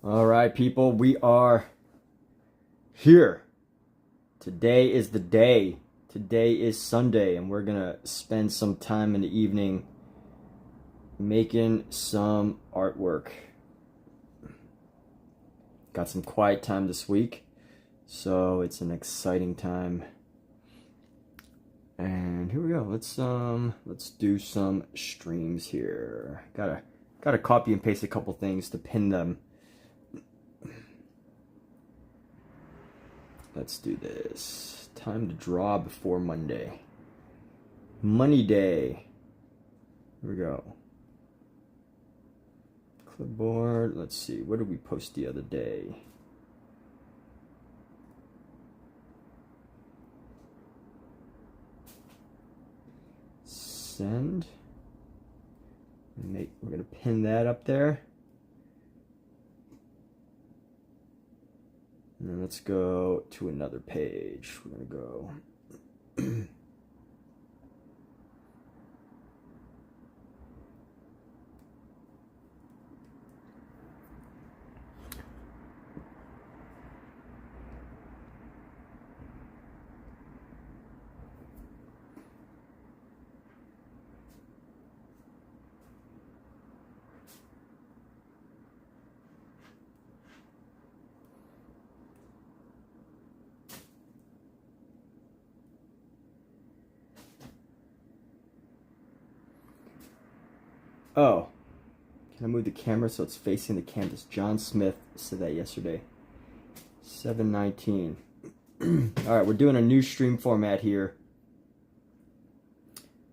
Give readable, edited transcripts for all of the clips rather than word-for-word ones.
All right, people, we are here. Today is the day. Today is Sunday, and we're gonna spend some time in the evening making some artwork. Got some quiet time this week, so it's an exciting time. And here we go. Let's do some streams here. Gotta copy and paste a couple things to pin them. Let's do this. Time to draw before Monday. Money day. Here we go. Clipboard. Let's see. What did we post the other day? Send. We're gonna pin that up there. And then let's go to another page. We're gonna go. Oh, can I move the camera so it's facing the canvas? John Smith said that yesterday. 7:19. All right, we're doing a new stream format here.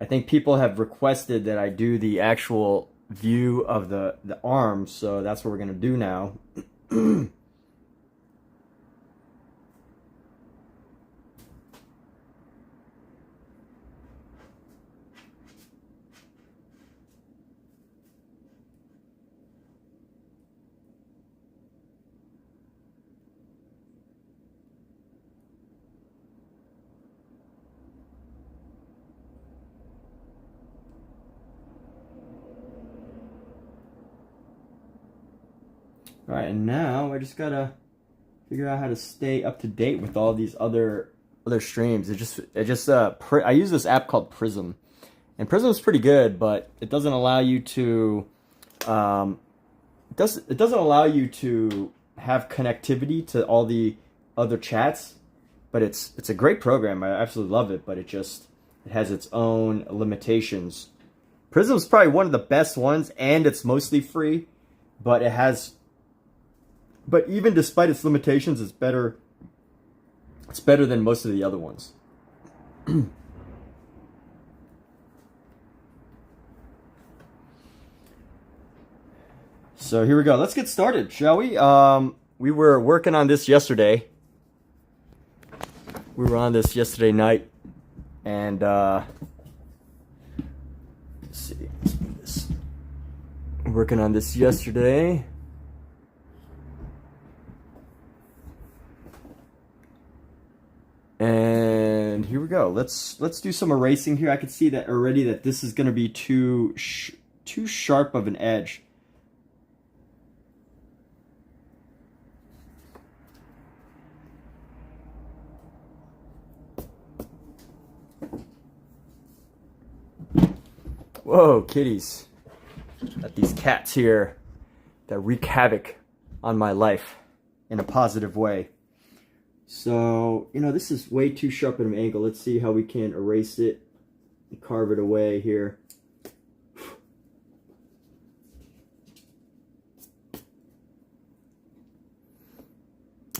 I think people have requested that I do the actual view of the arms, so that's what we're gonna do now. All right, and now I just gotta figure out how to stay up to date with all these other streams. I use this app called Prism, and Prism is pretty good, but it doesn't allow you to it doesn't allow you to have connectivity to all the other chats. But it's a great program. I absolutely love it, but it has its own limitations. Prism is probably one of the best ones, and it's mostly free, but it has. But even despite its limitations, it's better. It's better than most of the other ones. So here we go. Let's get started, shall we? We were working on this yesterday. We were on this yesterday night, and let's see. Let's do this. Working on this yesterday. And here we go. Let's do some erasing here. I can see that already that this is going to be too sharp of an edge. Whoa, kitties. Got these cats here that wreak havoc on my life in a positive way. So, this is way too sharp of an angle. Let's see how we can erase it and carve it away here.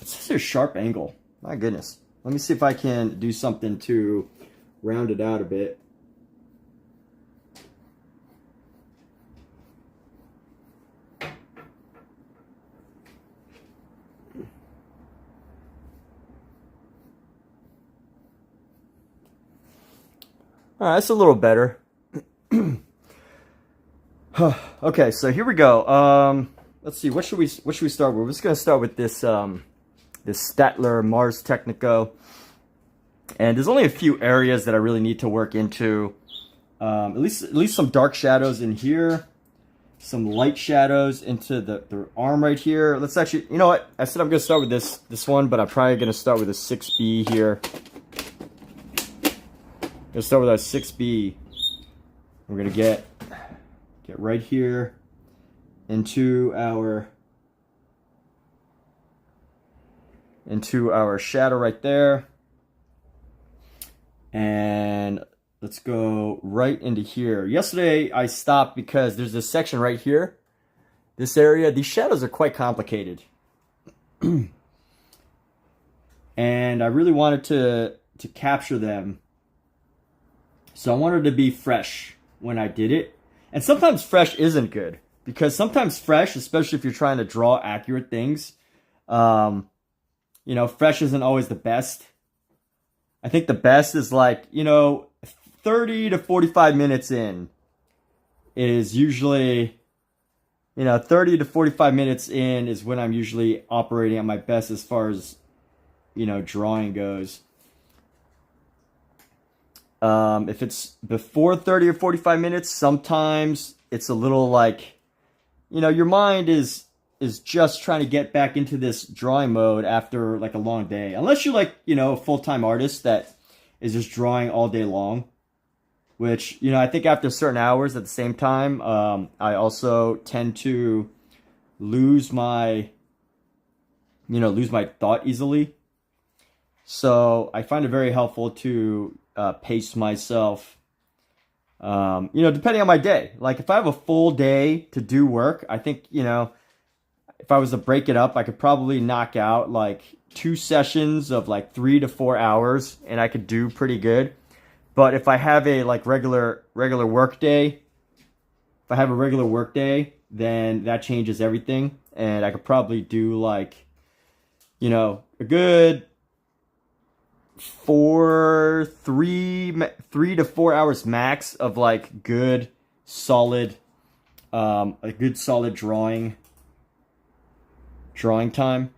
It's such a sharp angle. My goodness. Let me see if I can do something to round it out a bit. All right, that's a little better. Okay, so here we go. Let's see. What should we start with? We're just gonna start with this this STAEDTLER Mars Technico, and there's only a few areas that I really need to work into. At least some dark shadows in here, some light shadows into the arm right here. Let's actually, you know what? I said I'm going to start with this one, but I'm probably going to start with a 6B here. Going to start with our 6B. We're going to get right here into our shadow right there. And let's go right into here. Yesterday I stopped because there's this section right here. This area, these shadows are quite complicated. And I really wanted to capture them. So I wanted to be fresh when I did it. And sometimes fresh isn't good, because sometimes fresh, especially if you're trying to draw accurate things, you know, fresh isn't always the best. I think the best is like, you know, 30 to 45 minutes in is usually, you know, 30 to 45 minutes in is when I'm usually operating at my best as far as, you know, drawing goes. If it's before 30 or 45 minutes, sometimes it's a little like, you know, your mind is just trying to get back into this drawing mode after like a long day. Unless you're like, you know, a full-time artist that is just drawing all day long. Which, you know, I think after certain hours at the same time, I also tend to lose my thought easily. So I find it very helpful to pace myself, you know, depending on my day. Like if I have a full day to do work, I think, you know, if I was to break it up, I could probably knock out like 2 sessions of like 3 to 4 hours, and I could do pretty good. But if I have a like regular work day, then that changes everything, and I could probably do like, you know, a good 3 to 4 hours max of like good solid, a good solid drawing time.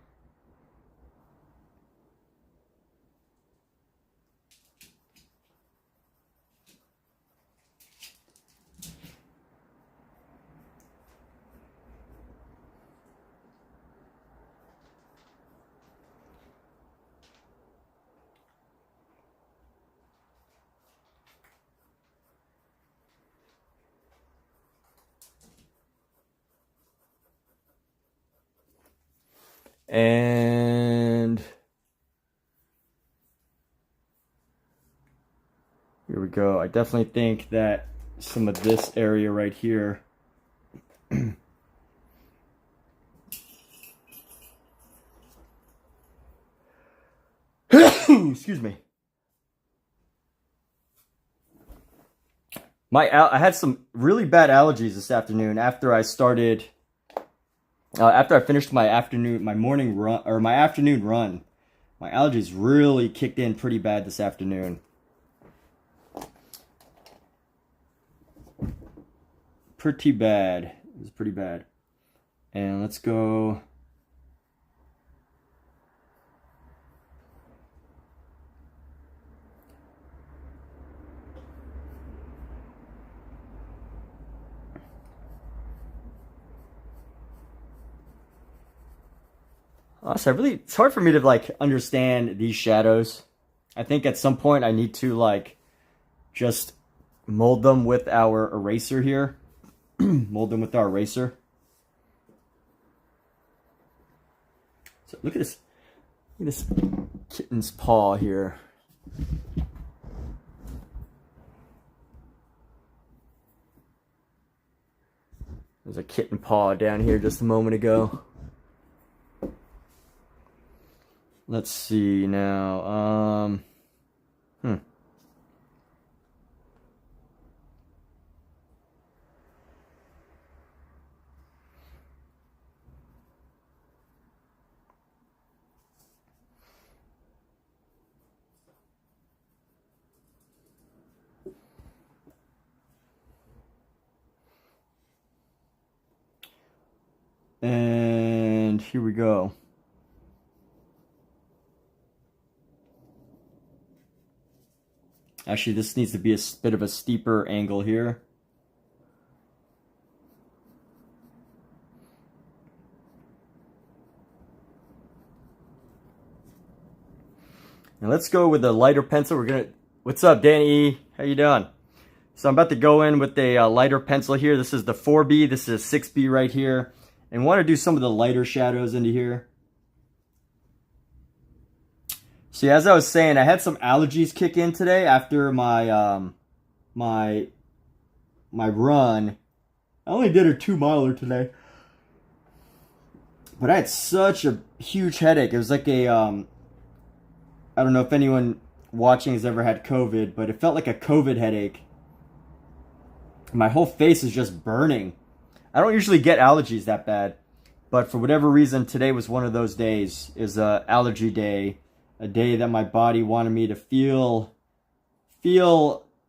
And here we go. I definitely think that some of this area right here excuse me. I had some really bad allergies this afternoon after I started. After I finished my morning run, or my afternoon run, my allergies really kicked in pretty bad this afternoon. Pretty bad. It was pretty bad. And let's go. Honestly, it's hard for me to like understand these shadows. I think at some point I need to like just mold them with our eraser here. Mold them with our eraser. So look at this kitten's paw here. There's a kitten paw down here just a moment ago. Let's see now. And here we go. Actually, this needs to be a bit of a steeper angle here. And let's go with a lighter pencil. We're gonna. What's up, Danny E? How you doing? So I'm about to go in with a lighter pencil here. This is the 4B. This is 6B right here. And want to do some of the lighter shadows into here. See, as I was saying, I had some allergies kick in today after my my run. I only did a 2-miler today, but I had such a huge headache. It was like a I don't know if anyone watching has ever had COVID, but it felt like a COVID headache. My whole face is just burning. I don't usually get allergies that bad, but for whatever reason, today was one of those days. Is a allergy day, a day that my body wanted me to feel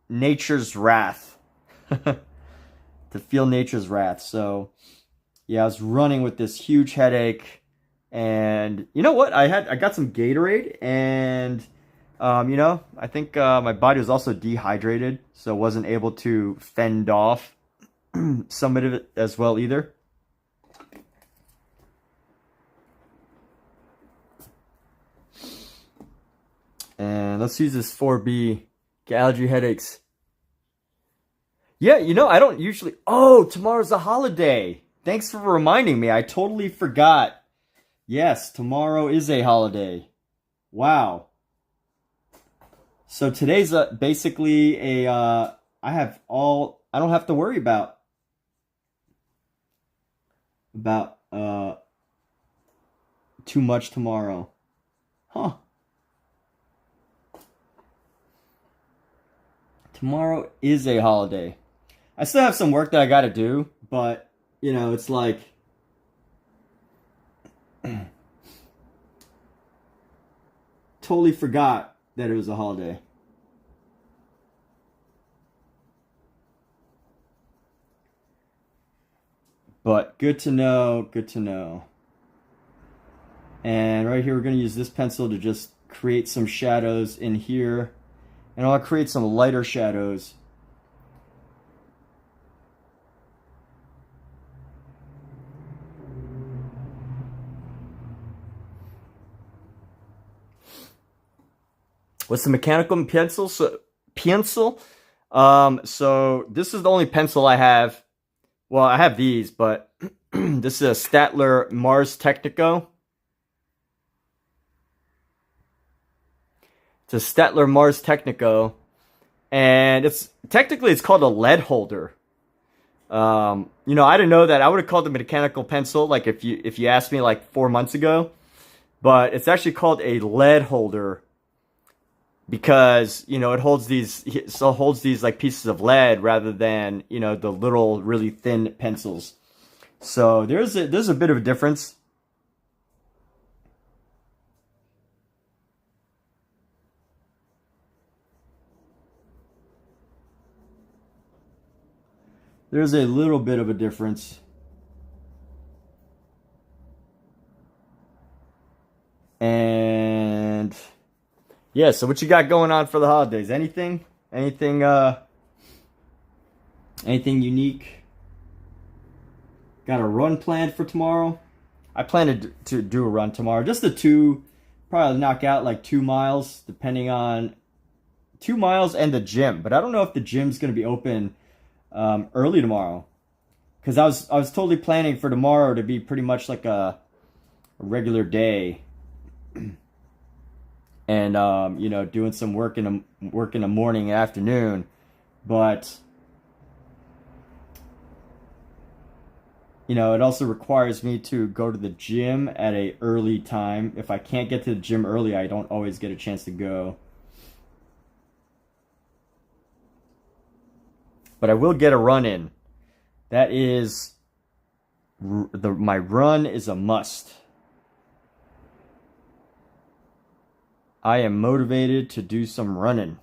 nature's wrath. To feel nature's wrath. So yeah, I was running with this huge headache, and you know what? I got some Gatorade, and you know, I think my body was also dehydrated, so wasn't able to fend off some of it as well either. And let's use this 4B. Allergy headaches. Yeah, you know, I don't usually... Oh, tomorrow's a holiday. Thanks for reminding me. I totally forgot. Yes, tomorrow is a holiday. Wow. So today's basically a... I don't have to worry about too much tomorrow. Huh. Tomorrow is a holiday. I still have some work that I gotta do, but, you know, it's like... totally forgot that it was a holiday. But good to know, good to know. And right here, we're going to use this pencil to just create some shadows in here. And I'll create some lighter shadows. With the mechanical pencil, so this is the only pencil I have. Well, I have these, but this is a STAEDTLER Mars Technico. It's a STAEDTLER Mars Technico, and it's called a lead holder. You know, I didn't know that. I would have called it a mechanical pencil, like if you asked me like 4 months ago, but it's actually called a lead holder because, you know, it holds these like pieces of lead rather than, you know, the little really thin pencils. So there's a bit of a difference. There's a little bit of a difference. And yeah, so what you got going on for the holidays? Anything unique? Got a run planned for tomorrow? I plan to do a run tomorrow. Just probably knock out like 2 miles, depending on 2 miles and the gym. But I don't know if the gym's going to be open early tomorrow, because I was totally planning for tomorrow to be pretty much like a regular day, and you know, doing some work in the morning and afternoon, but you know, it also requires me to go to the gym at a early time. If I can't get to the gym early, I don't always get a chance to go. But I will get a run in. That is, my run is a must. I am motivated to do some running.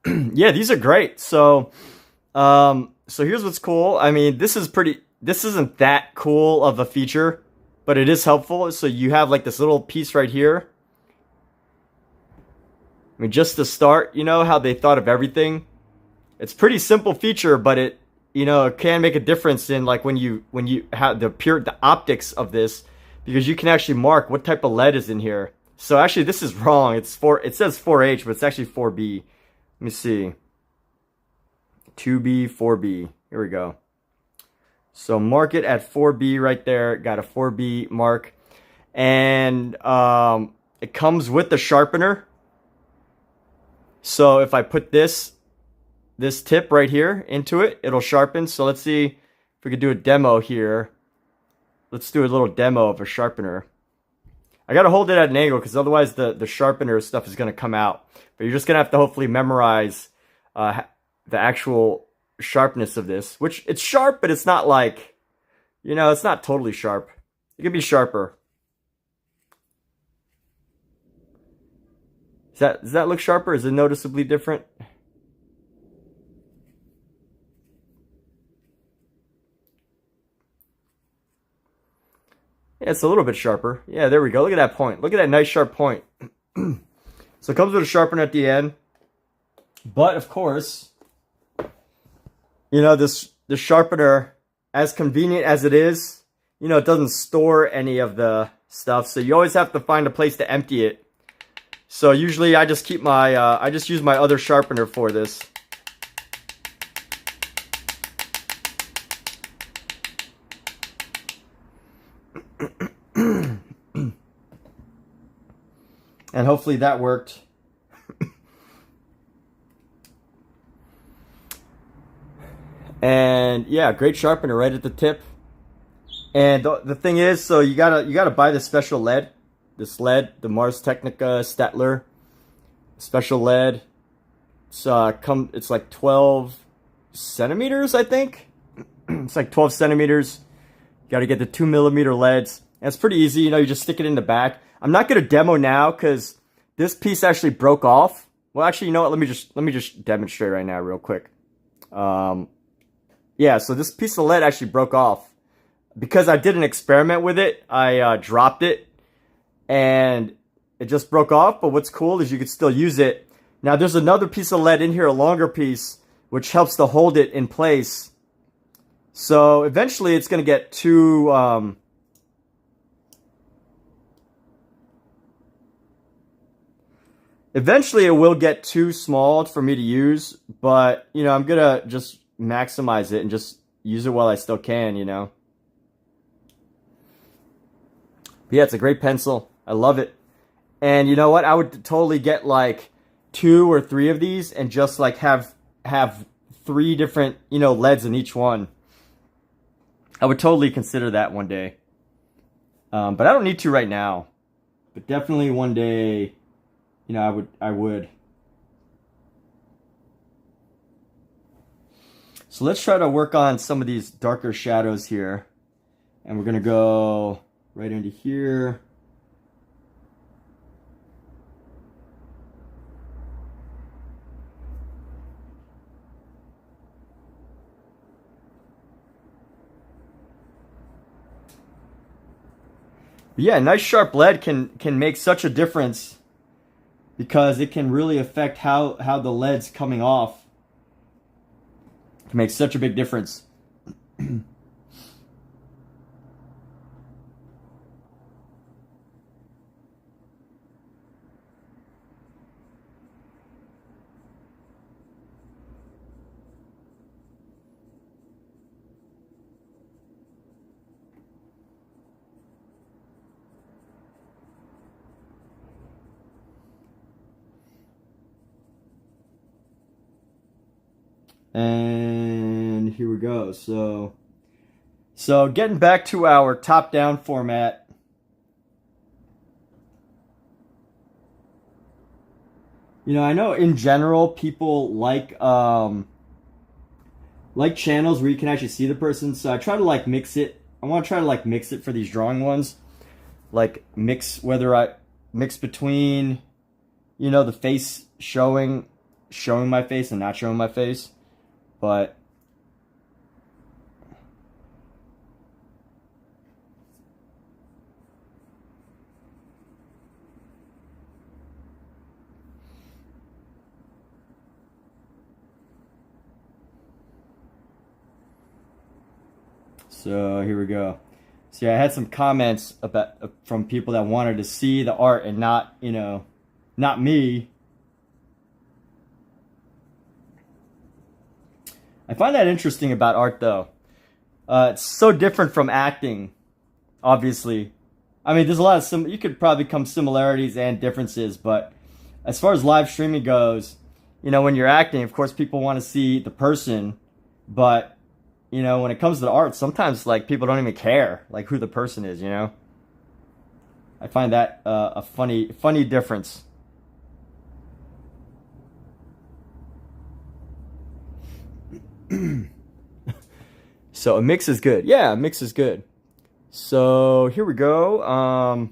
yeah, these are great. So so here's what's cool. I mean, this isn't that cool of a feature, but it is helpful. So you have like this little piece right here. I mean, just to start, you know how they thought of everything. It's pretty simple feature, but it, you know, it can make a difference in like when you have the optics of this, because you can actually mark what type of lead is in here. So actually this is wrong. It says 4H, but it's actually 4B. Let me see. 2B, 4B. Here we go. So mark it at 4B right there. Got a 4B mark. And it comes with the sharpener. So if I put this tip right here into it, it'll sharpen. So let's see if we could do a demo here. Let's do a little demo of a sharpener. I got to hold it at an angle because otherwise the sharpener stuff is going to come out. But you're just going to have to hopefully memorize the actual sharpness of this. Which, it's sharp, but it's not like, you know, it's not totally sharp. It could be sharper. Does that look sharper? Is it noticeably different? Yeah, it's a little bit sharper. Yeah, there we go. Look at that point. Look at that nice sharp point. So it comes with a sharpener at the end. But of course, you know, this sharpener, as convenient as it is, you know, it doesn't store any of the stuff. So you always have to find a place to empty it. So usually I just keep my, I just use my other sharpener for this. And hopefully that worked. And yeah, great sharpener right at the tip. And the thing is, so you gotta buy this special lead. This lead, the Mars Technica STAEDTLER special lead. It's like 12 centimeters, I think. It's like 12 centimeters. You got to get the 2mm leads. And it's pretty easy, you know. You just stick it in the back. I'm not gonna demo now because this piece actually broke off. Well, actually, you know what? Let me just demonstrate right now, real quick. Yeah, so this piece of lead actually broke off because I did an experiment with it. I dropped it. And it just broke off, but what's cool is you could still use it. Now there's another piece of lead in here, a longer piece, which helps to hold it in place. So eventually it's going to get too... eventually it will get too small for me to use, but, you know, I'm going to just maximize it and just use it while I still can, you know. But yeah, it's a great pencil. I love it. And you know what? I would totally get like 2 or 3 of these and just like have 3 different, you know, leads in each one. I would totally consider that one day. But I don't need to right now. But definitely one day, you know, I would. So let's try to work on some of these darker shadows here. And we're going to go right into here. But yeah, nice sharp lead can make such a difference because it can really affect how the lead's coming off. It can make such a big difference. And here we go. So getting back to our top-down format. You know, I know in general people like channels where you can actually see the person. So I try to like mix it. I want to try to like mix it for these drawing ones. Like mix between, you know, the face showing showing my face and not showing my face, but so here we go. See, I had some comments about from people that wanted to see the art and not, you know, not me. I find that interesting about art, though. It's so different from acting, obviously. I mean, there's a lot of you could probably come similarities and differences, but as far as live streaming goes, you know, when you're acting, of course, people want to see the person, but you know, when it comes to the art, sometimes like people don't even care like who the person is, you know. I find that a funny difference. So a mix is good. Yeah, a mix is good. So here we go.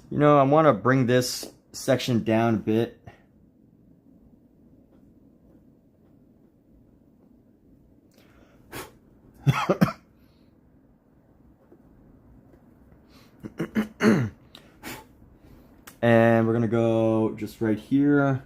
You know, I want to bring this section down a bit. And we're gonna go just right here.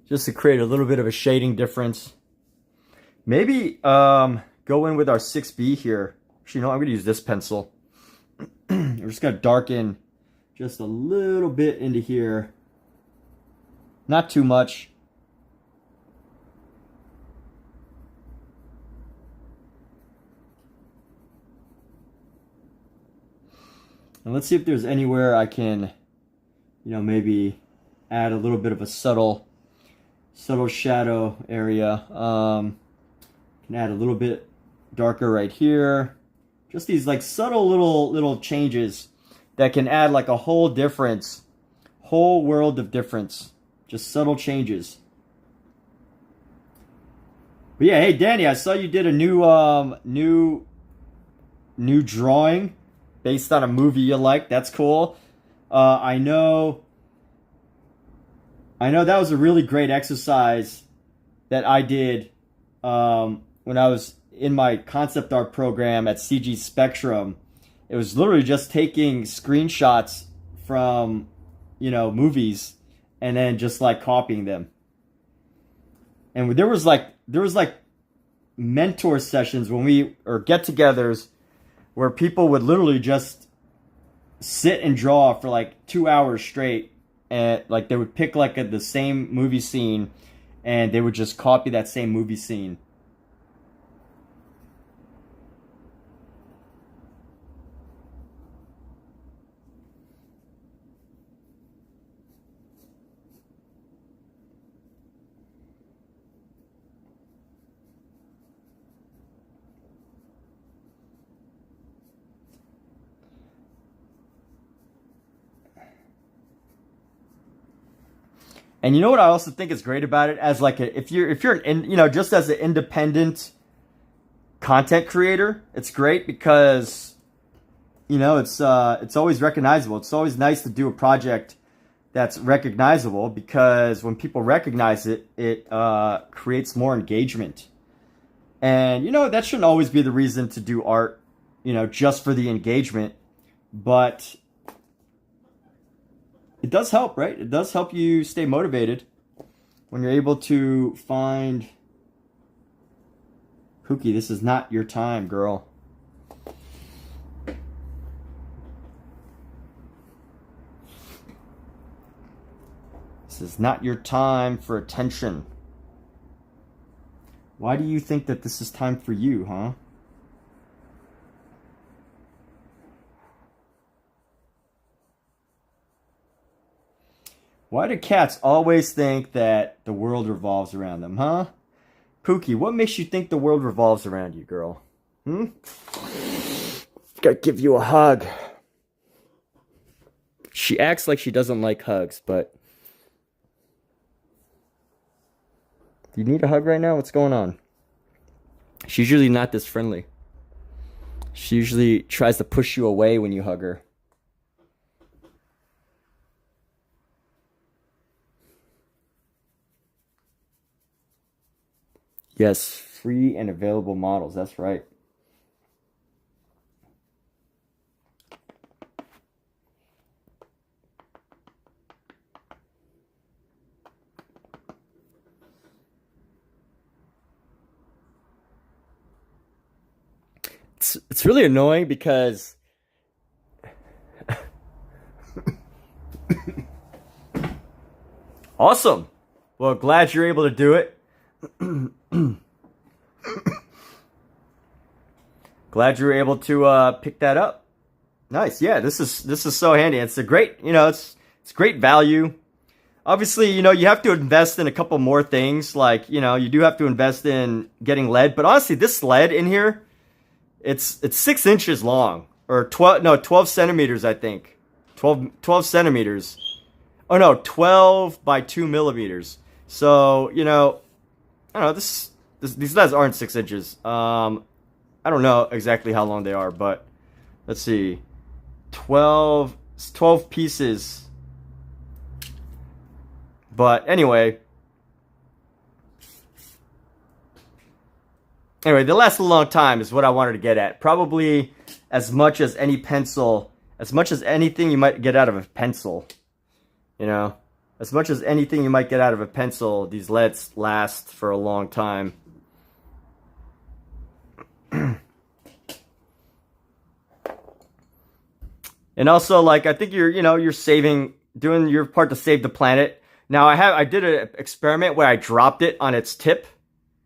Just to create a little bit of a shading difference. Maybe go in with our 6B here. Actually, no, I'm gonna use this pencil. We're just gonna darken just a little bit into here. Not too much. And let's see if there's anywhere I can, you know, maybe add a little bit of a subtle shadow area. Can add a little bit darker right here. Just these like subtle little changes that can add like a whole world of difference. Just subtle changes. But yeah, hey Danny, I saw you did a new drawing based on a movie you like. That's cool. I know that was a really great exercise that I did when I was in my concept art program at CG Spectrum. It was literally just taking screenshots from, you know, movies and then just like copying them. And there was like mentor sessions or get-togethers where people would literally just sit and draw for like 2 hours straight, and like they would pick like the same movie scene and they would just copy that same movie scene. And you know what I also think is great about it, as like if you're you know, just as an independent content creator, it's great because, you know, it's always recognizable. It's always nice to do a project that's recognizable, because when people recognize it, it creates more engagement. And you know, that shouldn't always be the reason to do art, you know, just for the engagement, but it does help, right? It does help you stay motivated when you're able to find... Pookie, this is not your time, girl. This is not your time for attention. Why do you think that this is time for you, huh? Why do cats always think that the world revolves around them, huh? Pookie, what makes you think the world revolves around you, girl? Gotta give you a hug. She acts like she doesn't like hugs, but... Do you need a hug right now? What's going on? She's usually not this friendly. She usually tries to push you away when you hug her. Yes, free and available models. That's right. It's really annoying because awesome. Well, glad you're able to do it. Glad you were able to pick that up. Nice. Yeah, this is so handy. It's a great, it's great value. Obviously, you have to invest in a couple more things. Like, you do have to invest in getting lead. But honestly, this lead in here, it's 6 inches long, or 12 centimeters, I think. 12 centimeters. Oh no, 12 by 2 millimeters. So, I don't know, these leads aren't 6 inches. I don't know exactly how long they are, but let's see. 12 pieces. But anyway, they last a long time is what I wanted to get at. Probably as much as any pencil, as much as anything you might get out of a pencil. As much as anything you might get out of a pencil, these leads last for a long time. And also, like, I think you're doing your part to save the planet. Now, I did an experiment where I dropped it on its tip.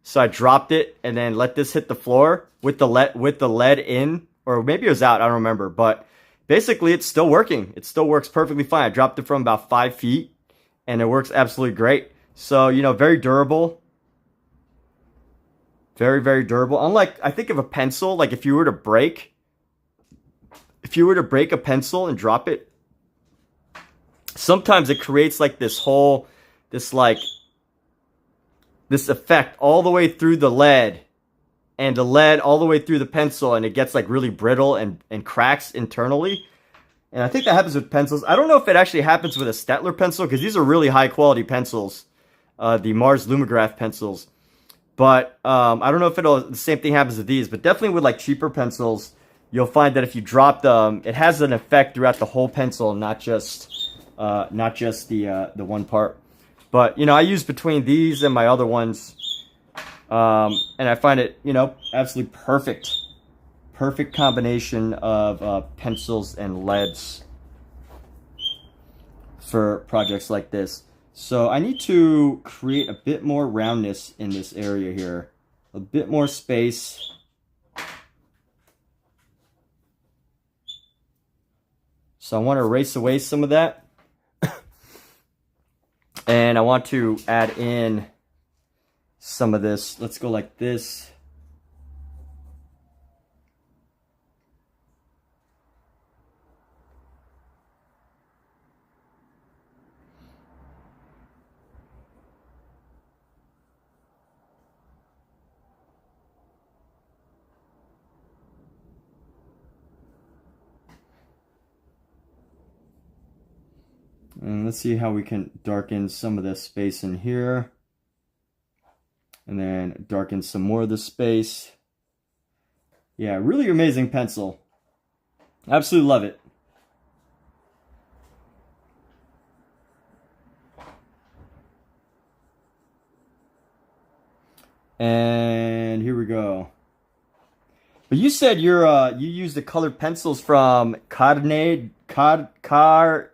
So I dropped it and then let this hit the floor with the lead in, or maybe it was out, I don't remember. But basically, it's still working. It still works perfectly fine. I dropped it from about 5 feet, and it works absolutely great. So, very durable. Very, very durable. Unlike, I think of a pencil, like if you were to break a pencil and drop it, sometimes it creates like this effect all the way through the lead, and the lead all the way through the pencil, and it gets like really brittle and cracks internally. And I think that happens with pencils. I don't know if it actually happens with a STAEDTLER pencil, because these are really high quality pencils, the Mars Lumograph pencils. But I don't know if the same thing happens with these, but definitely with like cheaper pencils, you'll find that if you drop them, it has an effect throughout the whole pencil, not just the one part. But I use between these and my other ones, and I find it absolutely perfect combination of pencils and leads for projects like this. So I need to create a bit more roundness in this area here, a bit more space. So I want to erase away some of that. And I want to add in some of this. Let's go like this. And let's see how we can darken some of this space in here. And then darken some more of the space. Yeah, really amazing pencil. Absolutely love it. And here we go. But you said you use the colored pencils from Carnet d'Ache?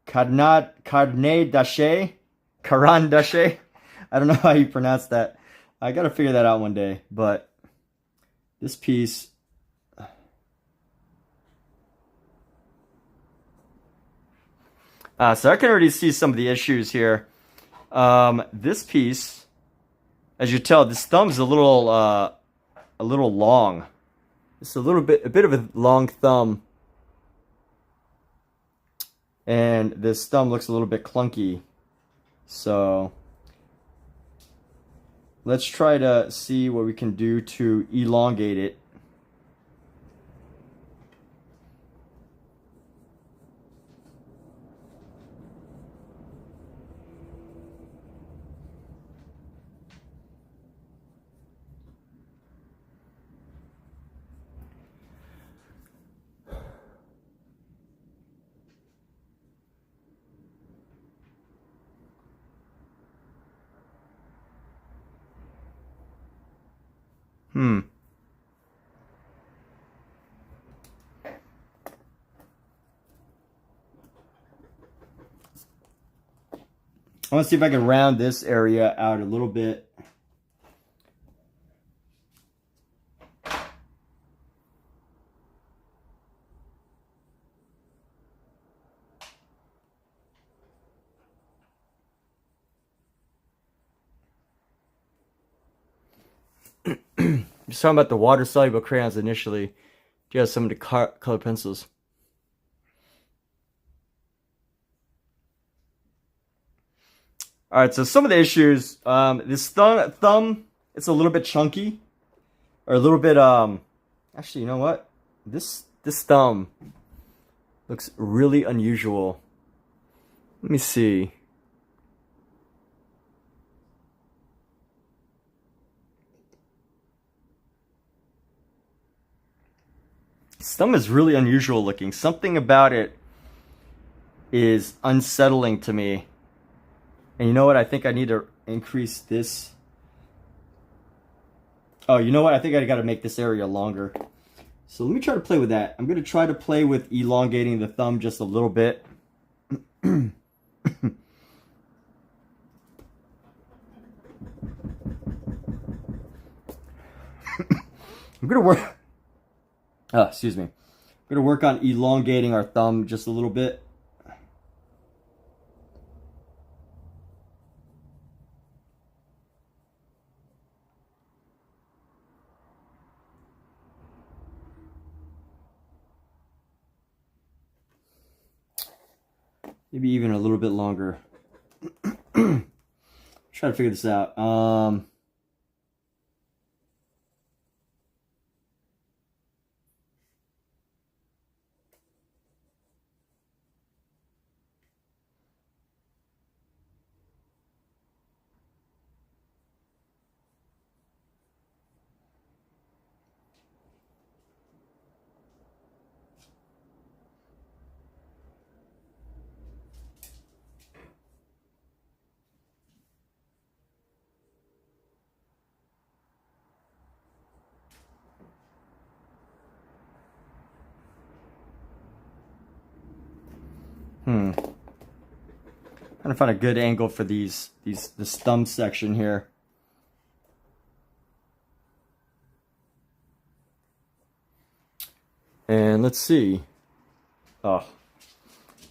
Caran d'Ache? I don't know how you pronounce that. I gotta figure that out one day. But this piece, so I can already see some of the issues here. This piece, as you tell, this thumb's a little long. It's a bit of a long thumb. and this thumb looks a little bit clunky. So let's try to see what we can do to elongate it. I want to see if I can round this area out a little bit. Just talking about the water-soluble crayons initially. Do you have some of the color pencils? All right, so some of the issues. This thumb, it's a little bit chunky, or a little bit. Actually, you know what? This thumb looks really unusual. Let me see. This thumb is really unusual looking. Something about it is unsettling to me. And you know what? I think I need to increase this. Oh, you know what? I think I got to make this area longer. So let me try to play with that. I'm going to try to play with elongating the thumb just a little bit. I'm going to work... excuse me. I'm going to work on elongating our thumb just a little bit. Maybe even a little bit longer. Try to figure this out. Trying to find a good angle for this thumb section here. And let's see. Oh,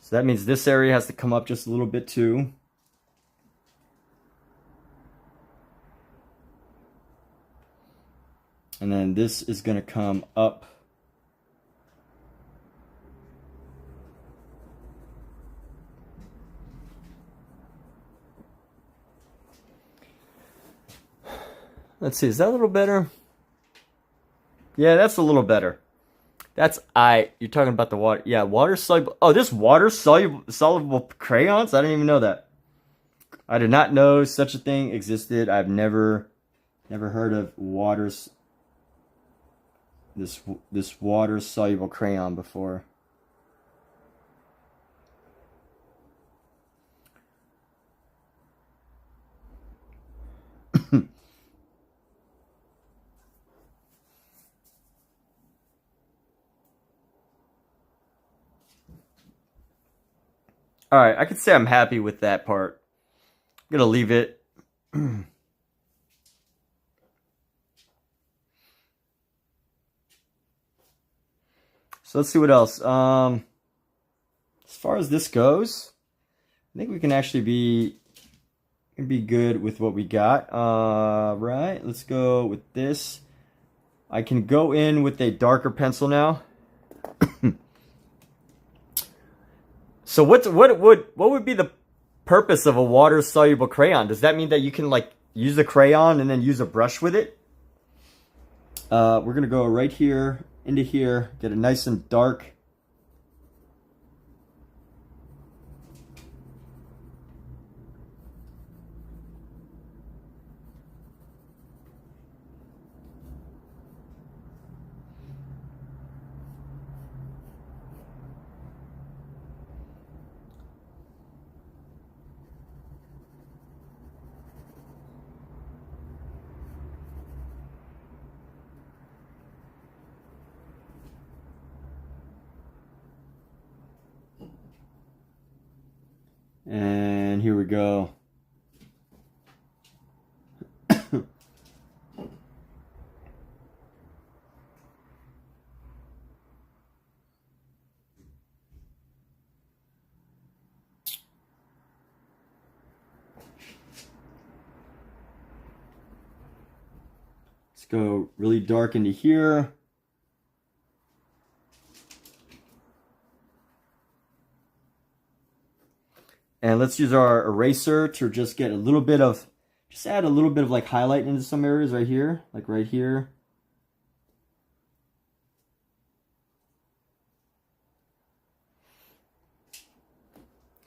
so that means this area has to come up just a little bit too. And then this is going to come up. Let's see, is that a little better? Yeah, that's a little better. You're talking about the water. Yeah, water soluble. Oh, this water soluble crayons? I didn't even know that. I did not know such a thing existed. I've never heard of this water soluble crayon before. All right, I could say I'm happy with that part. I'm gonna leave it. So let's see what else. As far as this goes, I think we can actually be good with what we got. Right, let's go with this. I can go in with a darker pencil now. So what would be the purpose of a water soluble crayon? Does that mean that you can like use the crayon and then use a brush with it? We're gonna go right here into here, get it nice and dark. And here we go. Let's go really dark into here. And let's use our eraser to just get a little bit of, just add a little bit of like highlight into some areas right here, like right here.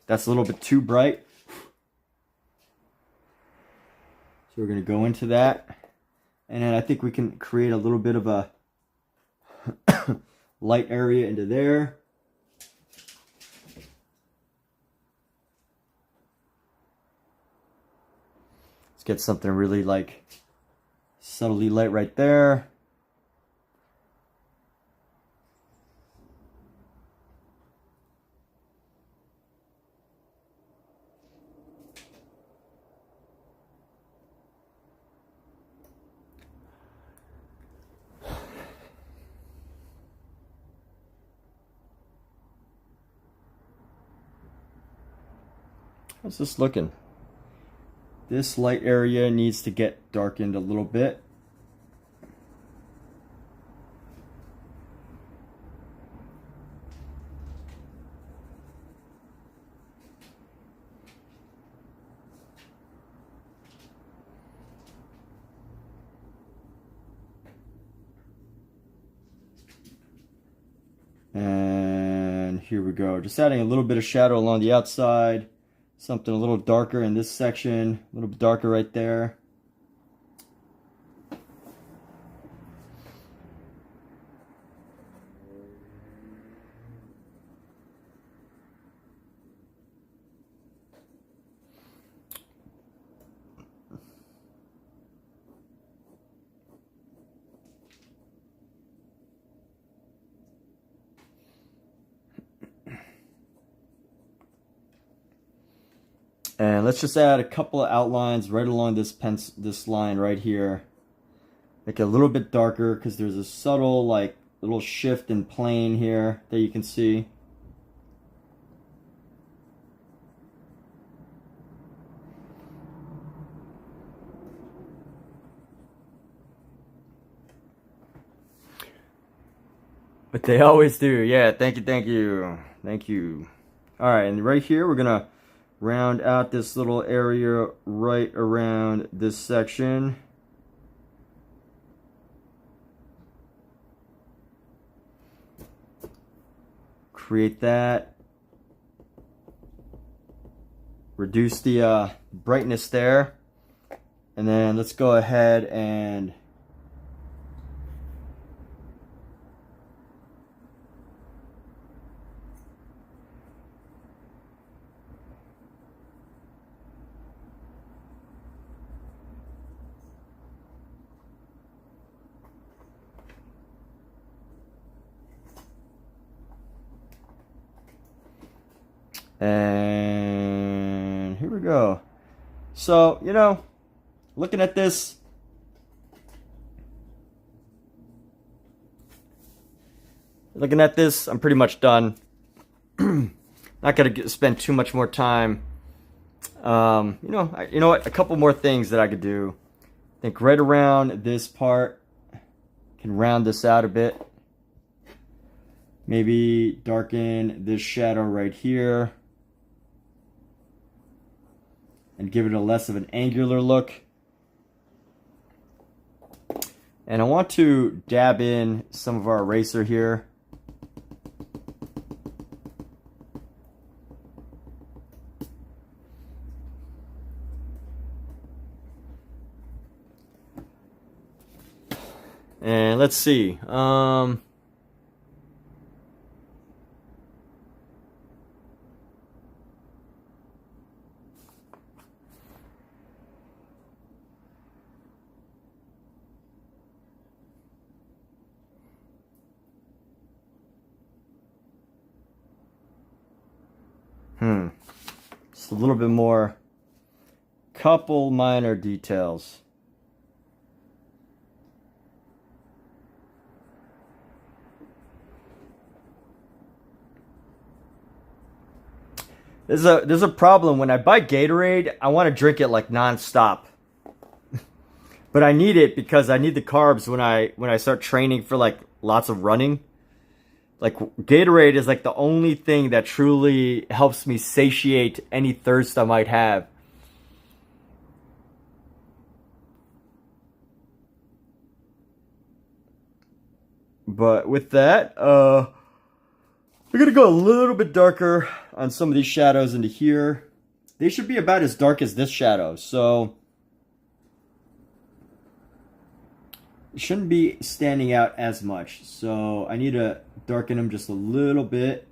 That's a little bit too bright. So we're going to go into that. And then I think we can create a little bit of a light area into there. Let's get something really like subtly light right there. How's this looking? This light area needs to get darkened a little bit. And here we go. Just adding a little bit of shadow along the outside. Something a little darker in this section, a little bit darker right there. And let's just add a couple of outlines right along this line right here. Make it a little bit darker because there's a subtle like little shift in plane here that you can see. But they always do. Yeah, thank you, thank you, thank you. All right, and right here we're gonna round out this little area right around this section. Create that. Reduce the brightness there. And then let's go ahead and and here we go. So, you know, looking at this, I'm pretty much done. Not gonna spend too much more time. You know what? A couple more things that I could do. I think right around this part, can round this out a bit. Maybe darken this shadow right here. and give it a less of an angular look. And I want to dab in some of our eraser here. And let's see. Just a little bit more. Couple minor details. There's a problem. When I buy Gatorade, I want to drink it like non-stop. But I need it because I need the carbs when I start training for like lots of running. Like Gatorade is like the only thing that truly helps me satiate any thirst I might have. But with that, we're gonna go a little bit darker on some of these shadows into here. They should be about as dark as this shadow, so it shouldn't be standing out as much. So I need to darken them just a little bit.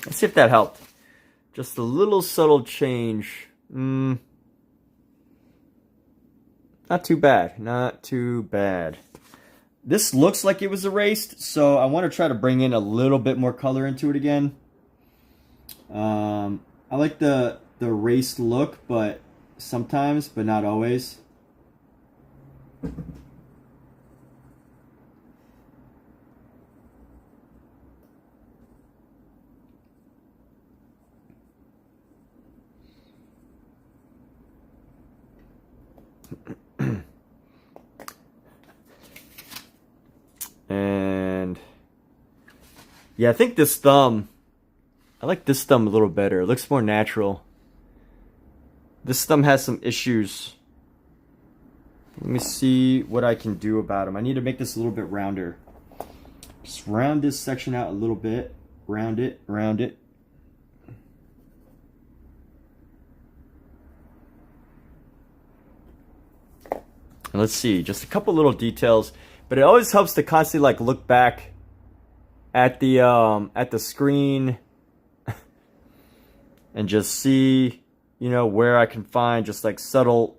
Let's see if that helped. Just a little subtle change. Not too bad. Not too bad. This looks like it was erased, so I want to try to bring in a little bit more color into it again. I like the erased look, but sometimes, but not always. And yeah, I think this thumb, I like this thumb a little better. It looks more natural. This thumb has some issues. Let me see what I can do about them. I need to make this a little bit rounder. Just round this section out a little bit. Round it, round it. And let's see, just a couple little details. But it always helps to constantly like look back at the screen and just see, you know, where I can find just like subtle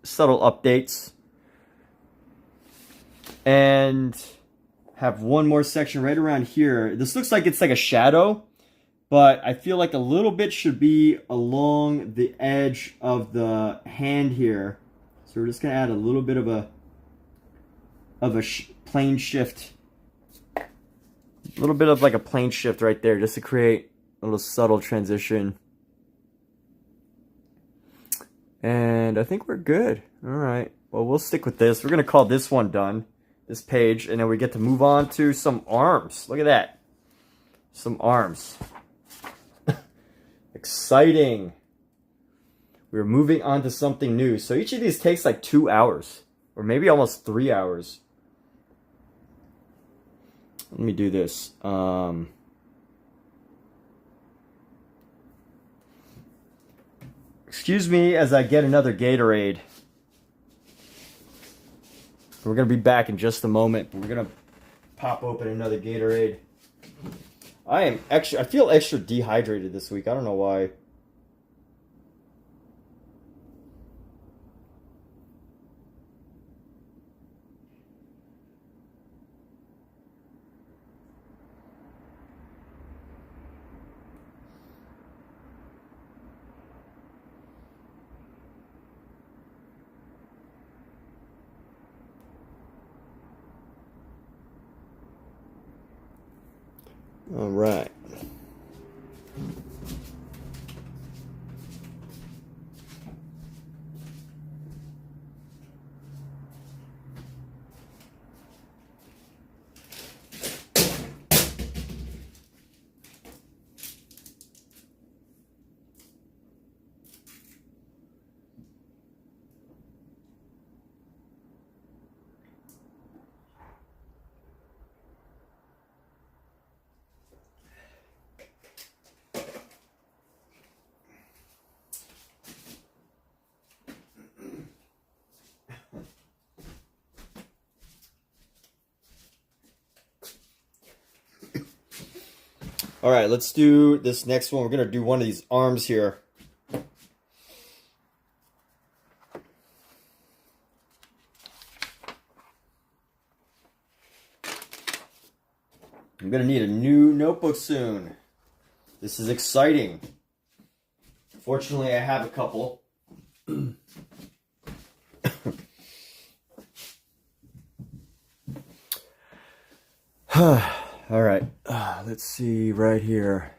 updates. And have one more section right around here. This looks like it's like a shadow, but I feel like a little bit should be along the edge of the hand here. So we're just gonna add a little bit of a plane shift. A little bit of like a plane shift right there just to create a little subtle transition. And I think we're good. All right. Well, we'll stick with this. We're going to call this one done, this page, and then we get to move on to some arms. Look at that. Some arms. Exciting. We're moving on to something new. So each of these takes like 2 hours or maybe almost 3 hours. Let me do this. Excuse me as I get another Gatorade. We're going to be back in just a moment. We're going to pop open another Gatorade. I feel extra dehydrated this week. I don't know why. All right. All right, let's do this next one. We're going to do one of these arms here. I'm going to need a new notebook soon. This is exciting. Fortunately, I have a couple. All right, let's see right here.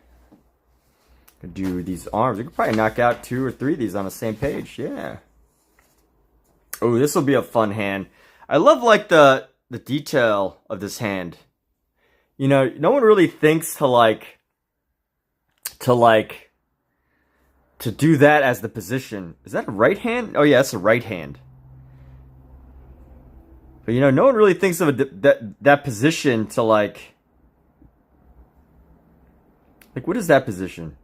Do these arms. We could probably knock out 2 or 3 of these on the same page. Yeah. Oh, this will be a fun hand. I love like the detail of this hand. You know, no one really thinks to do that as the position. Is that a right hand? Oh yeah, that's a right hand. But you know, no one really thinks of that position to like what is that position?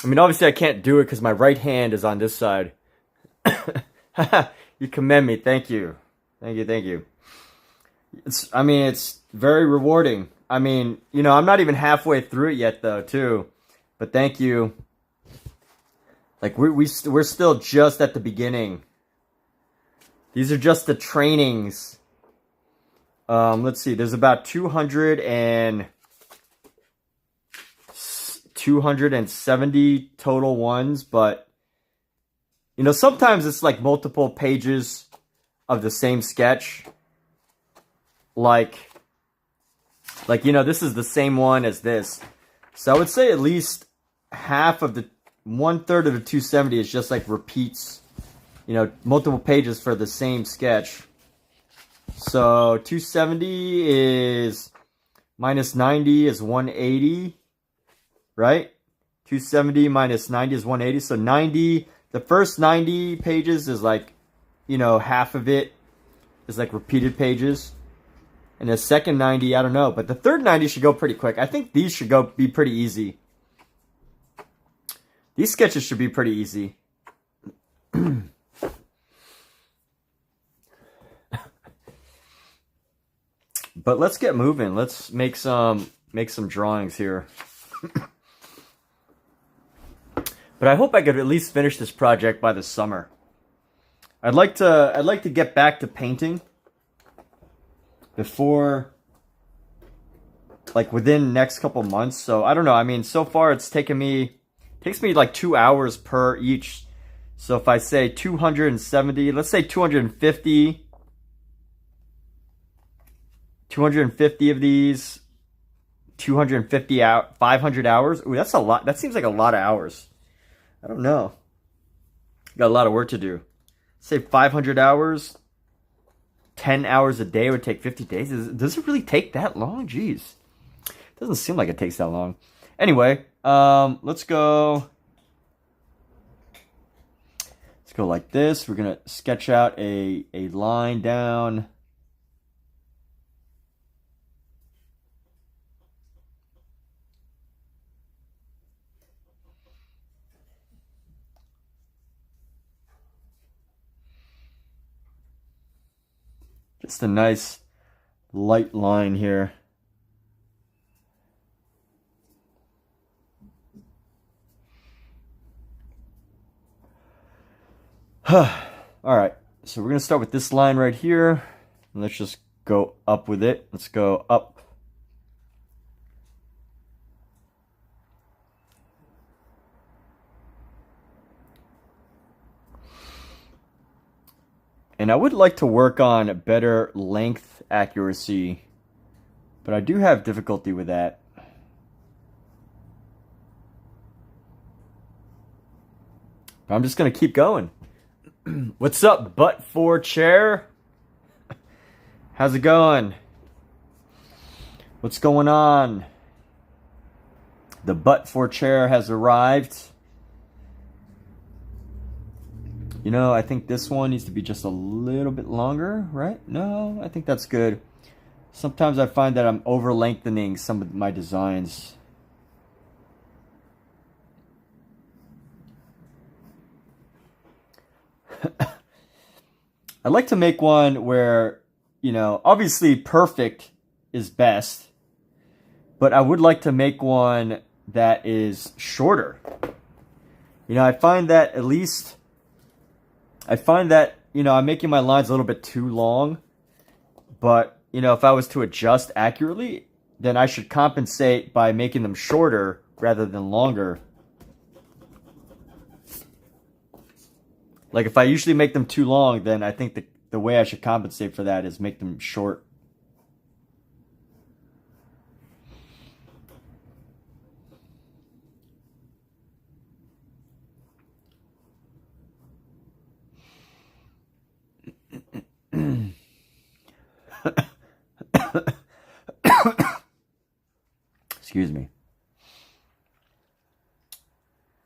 I mean, obviously I can't do it because my right hand is on this side. You commend me. Thank you. Thank you. Thank you. I mean, it's very rewarding. I mean, you know, I'm not even halfway through it yet, though, too. But thank you. Like, we're still just at the beginning. These are just the trainings. Let's see. There's about 270 total ones, but you know, sometimes it's like multiple pages of the same sketch. Like you know, this is the same one as this. So I would say at least half of the 1/3 of the 270 is just like repeats, you know, multiple pages for the same sketch. So 270 is minus 90 is 180, right? 270 minus 90 is 180. So 90, the first 90 pages is like, you know, half of it is like repeated pages. And the second 90, I don't know. But the third 90 should go pretty quick. I think these should be pretty easy. These sketches should be pretty easy. But let's get moving. Let's make some drawings here. But I hope I could at least finish this project by the summer. I'd like to get back to painting before, like, within the next couple months. So I don't know. I mean, so far it takes me like 2 hours per each. So if I say 270, let's say 250 of these, 250 out, 500 hours. Ooh, that's a lot. That seems like a lot of hours. I don't know. Got a lot of work to do. Say 500 hours, 10 hours a day would take 50 days. Does it really take that long? Jeez. Doesn't seem like it takes that long. Anyway, let's go. Let's go like this. We're going to sketch out a line down. Just a nice light line here. All right, so we're going to start with this line right here. And let's just go up with it. Let's go up. And I would like to work on better length accuracy, but I do have difficulty with that. I'm just going to keep going. What's up, butt for chair? How's it going? What's going on? The butt for chair has arrived. You know, I think this one needs to be just a little bit longer, right? No, I think that's good. Sometimes I find that I'm over lengthening some of my designs. I'd like to make one where, you know, obviously perfect is best, but I would like to make one that is shorter. You know, I find that you know, I'm making my lines a little bit too long, but, you know, if I was to adjust accurately, then I should compensate by making them shorter rather than longer. Like, if I usually make them too long, then I think the way I should compensate for that is make them short. Excuse me.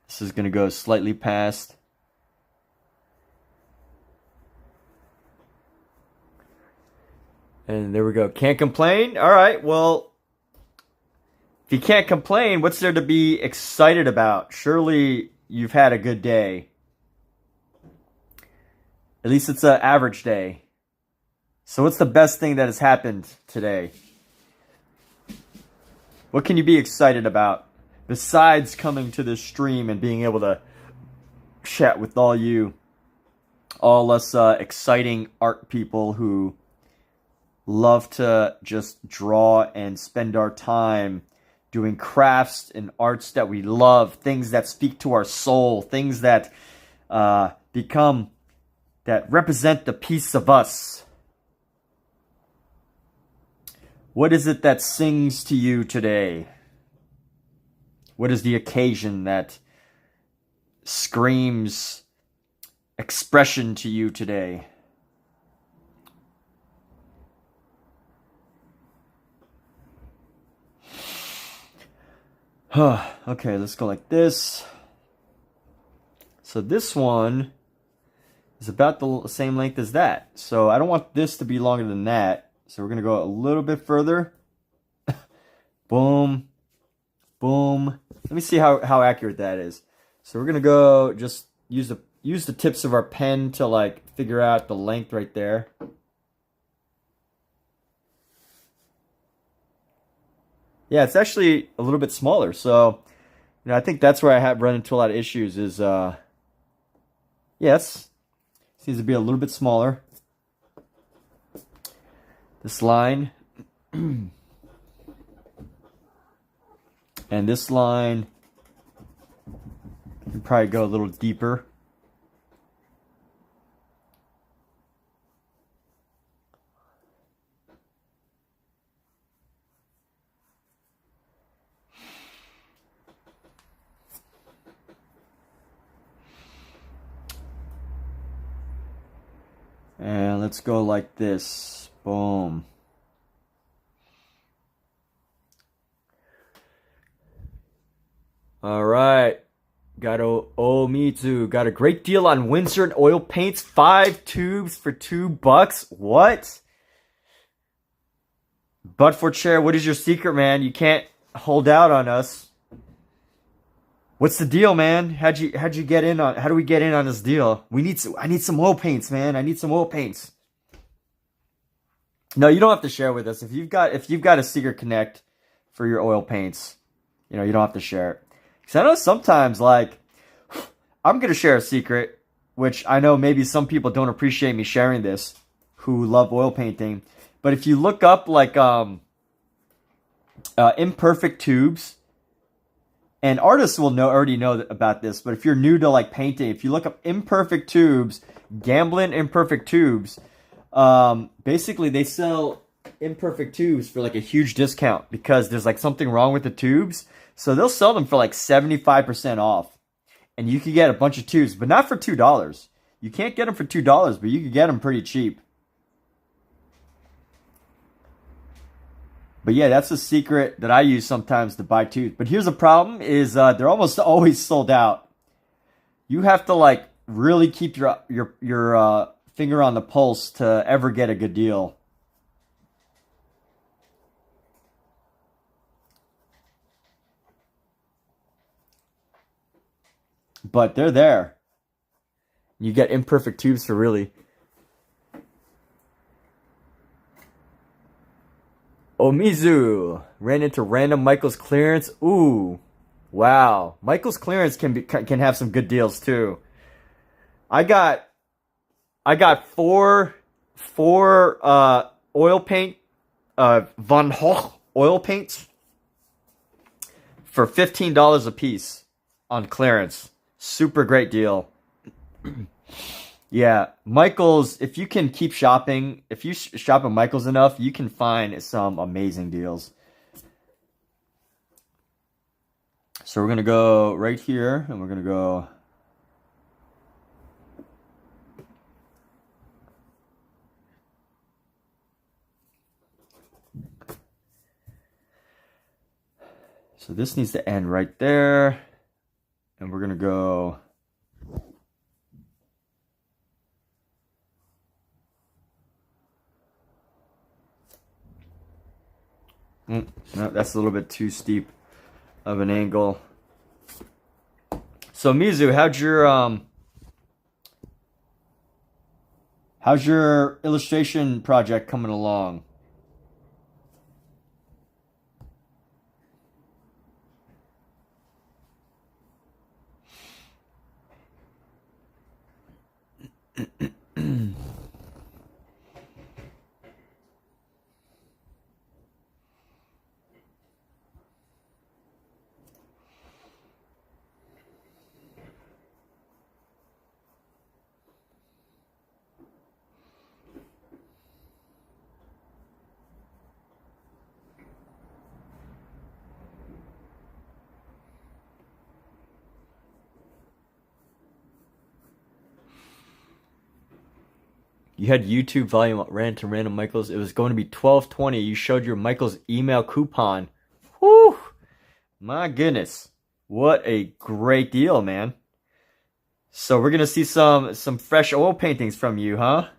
This is going to go slightly past. And there we go. Can't complain? All right, well, if you can't complain, what's there to be excited about? Surely you've had a good day. At least it's an average day. So what's the best thing that has happened today? What can you be excited about besides coming to this stream and being able to chat with all us exciting art people who love to just draw and spend our time doing crafts and arts that we love, things that speak to our soul, things that represent the piece of us. What is it that sings to you today? What is the occasion that screams expression to you today? Okay, let's go like this. So this one is about the same length as that. So I don't want this to be longer than that. So we're going to go a little bit further. Boom. Boom. Let me see how accurate that is. So we're going to go just use the tips of our pen to like figure out the length right there. Yeah, it's actually a little bit smaller. So, you know, I think that's where I have run into a lot of issues is, yes, seems to be a little bit smaller. This line. And this line can probably go a little deeper. And let's go like this. Boom. All right. Got me too. Got a great deal on Winsor and oil paints. 5 tubes for $2. What? But for chair, what is your secret, man? You can't hold out on us. What's the deal, man? How'd you get in on? How do we get in on this deal? I need some oil paints, man. I need some oil paints. No, you don't have to share with us if you've got a secret connect for your oil paints. You know, you don't have to share it. Because I know sometimes, like, I'm gonna share a secret, which I know maybe some people don't appreciate me sharing this, who love oil painting. But if you look up like imperfect tubes. And artists will already know about this, but if you're new to like painting, if you look up imperfect tubes, Gamblin imperfect tubes, basically they sell imperfect tubes for like a huge discount because there's like something wrong with the tubes. So they'll sell them for like 75% off. And you can get a bunch of tubes, but not for $2. You can't get them for $2, but you can get them pretty cheap. But yeah, that's a secret that I use sometimes to buy tubes. But here's the problem is they're almost always sold out. You have to like really keep your finger on the pulse to ever get a good deal. But they're there. You get imperfect tubes for really Omizu ran into random Michael's clearance. Ooh, wow! Michael's clearance can have some good deals too. I got four oil paint Von Hoch oil paints for $15 a piece on clearance. Super great deal. Yeah, Michael's, if you can keep shopping, if you shop at Michael's enough, you can find some amazing deals. So we're going to go right here, and we're going to go... So this needs to end right there, and we're going to go... No, that's a little bit too steep of an angle. So Mizu, how's your illustration project coming along? You had YouTube volume ran to random Michaels. It was going to be $12.20. You showed your Michaels email coupon. Whew! My goodness. What a great deal, man. So we're going to see some fresh oil paintings from you, huh?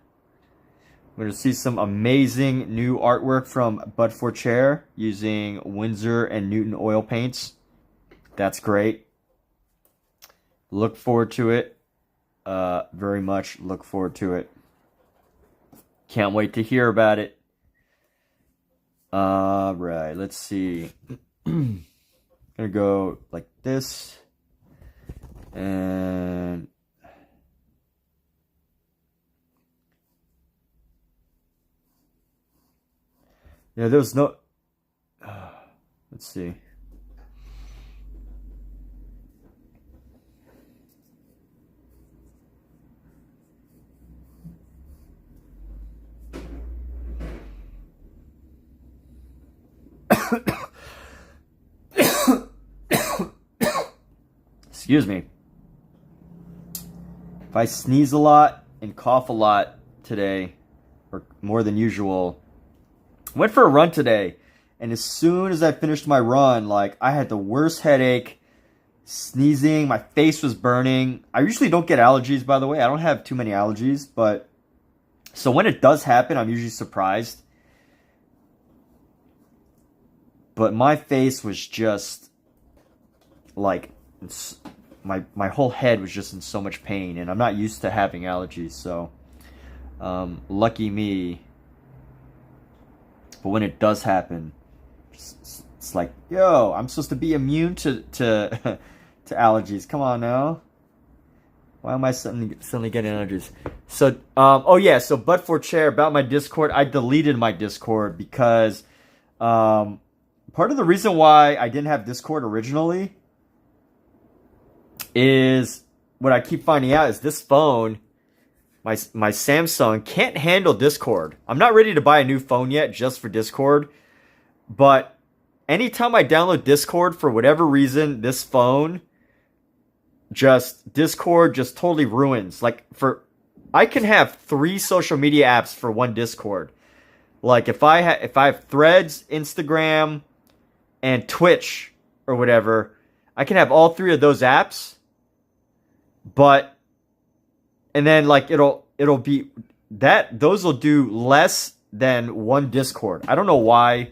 We're going to see some amazing new artwork from But for Chair using Winsor and Newton oil paints. That's great. Look forward to it. Very much look forward to it. Can't wait to hear about it. Right, let's see. Gonna go like this. And yeah, there was no let's see. Excuse me. If I sneeze a lot and cough a lot today, or more than usual, I went for a run today, and as soon as I finished my run, like, I had the worst headache, sneezing, my face was burning. I usually don't get allergies, by the way. I don't have too many allergies, but so when it does happen, I'm usually surprised. But my face was just like, my whole head was just in so much pain, and I'm not used to having allergies, so lucky me. But when it does happen, it's like, yo, I'm supposed to be immune to allergies. Come on now. Why am I suddenly getting allergies? So, oh yeah, so But for Chair, about my Discord, I deleted my Discord because part of the reason why I didn't have Discord originally is what I keep finding out is this phone, my Samsung, can't handle Discord. I'm not ready to buy a new phone yet just for Discord, but anytime I download Discord for whatever reason, this phone Discord just totally ruins. Like, I can have 3 social media apps for one Discord. Like, if I have Threads, Instagram, and Twitch or whatever, I can have all 3 of those apps, and then like it'll be that those will do less than one Discord. I don't know why.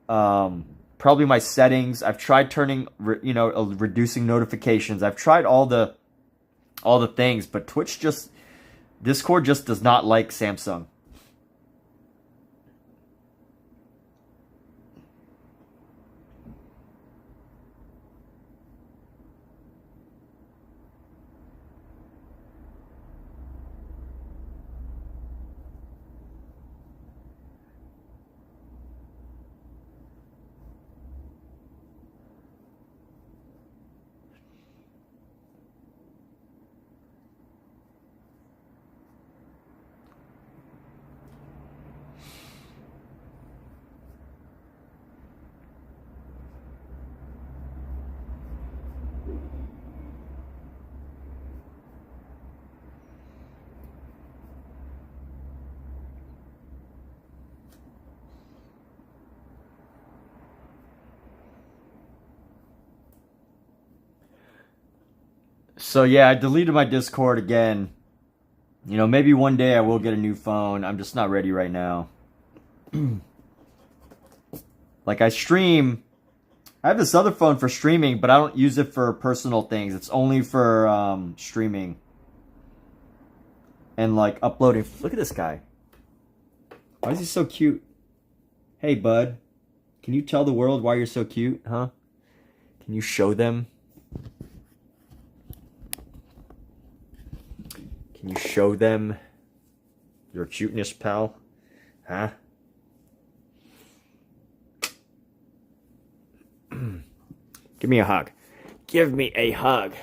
Probably my settings. I've tried turning, reducing notifications. I've tried all the things, but Discord just does not like Samsung. So yeah, I deleted my Discord again. You know, maybe one day I will get a new phone. I'm just not ready right now. Like I stream. I have this other phone for streaming, but I don't use it for personal things. It's only for streaming. And like uploading. Look at this guy. Why is he so cute? Hey, bud. Can you tell the world why you're so cute, huh? Can you show them? Can you show them your cuteness, pal? Huh? Give me a hug. Give me a hug.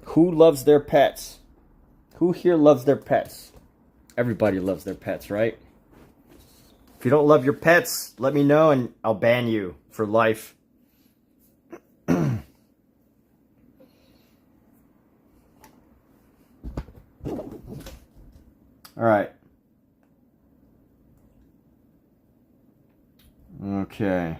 Who loves their pets? Who here loves their pets? Everybody loves their pets, right? If you don't love your pets, let me know and I'll ban you for life. All right. Okay.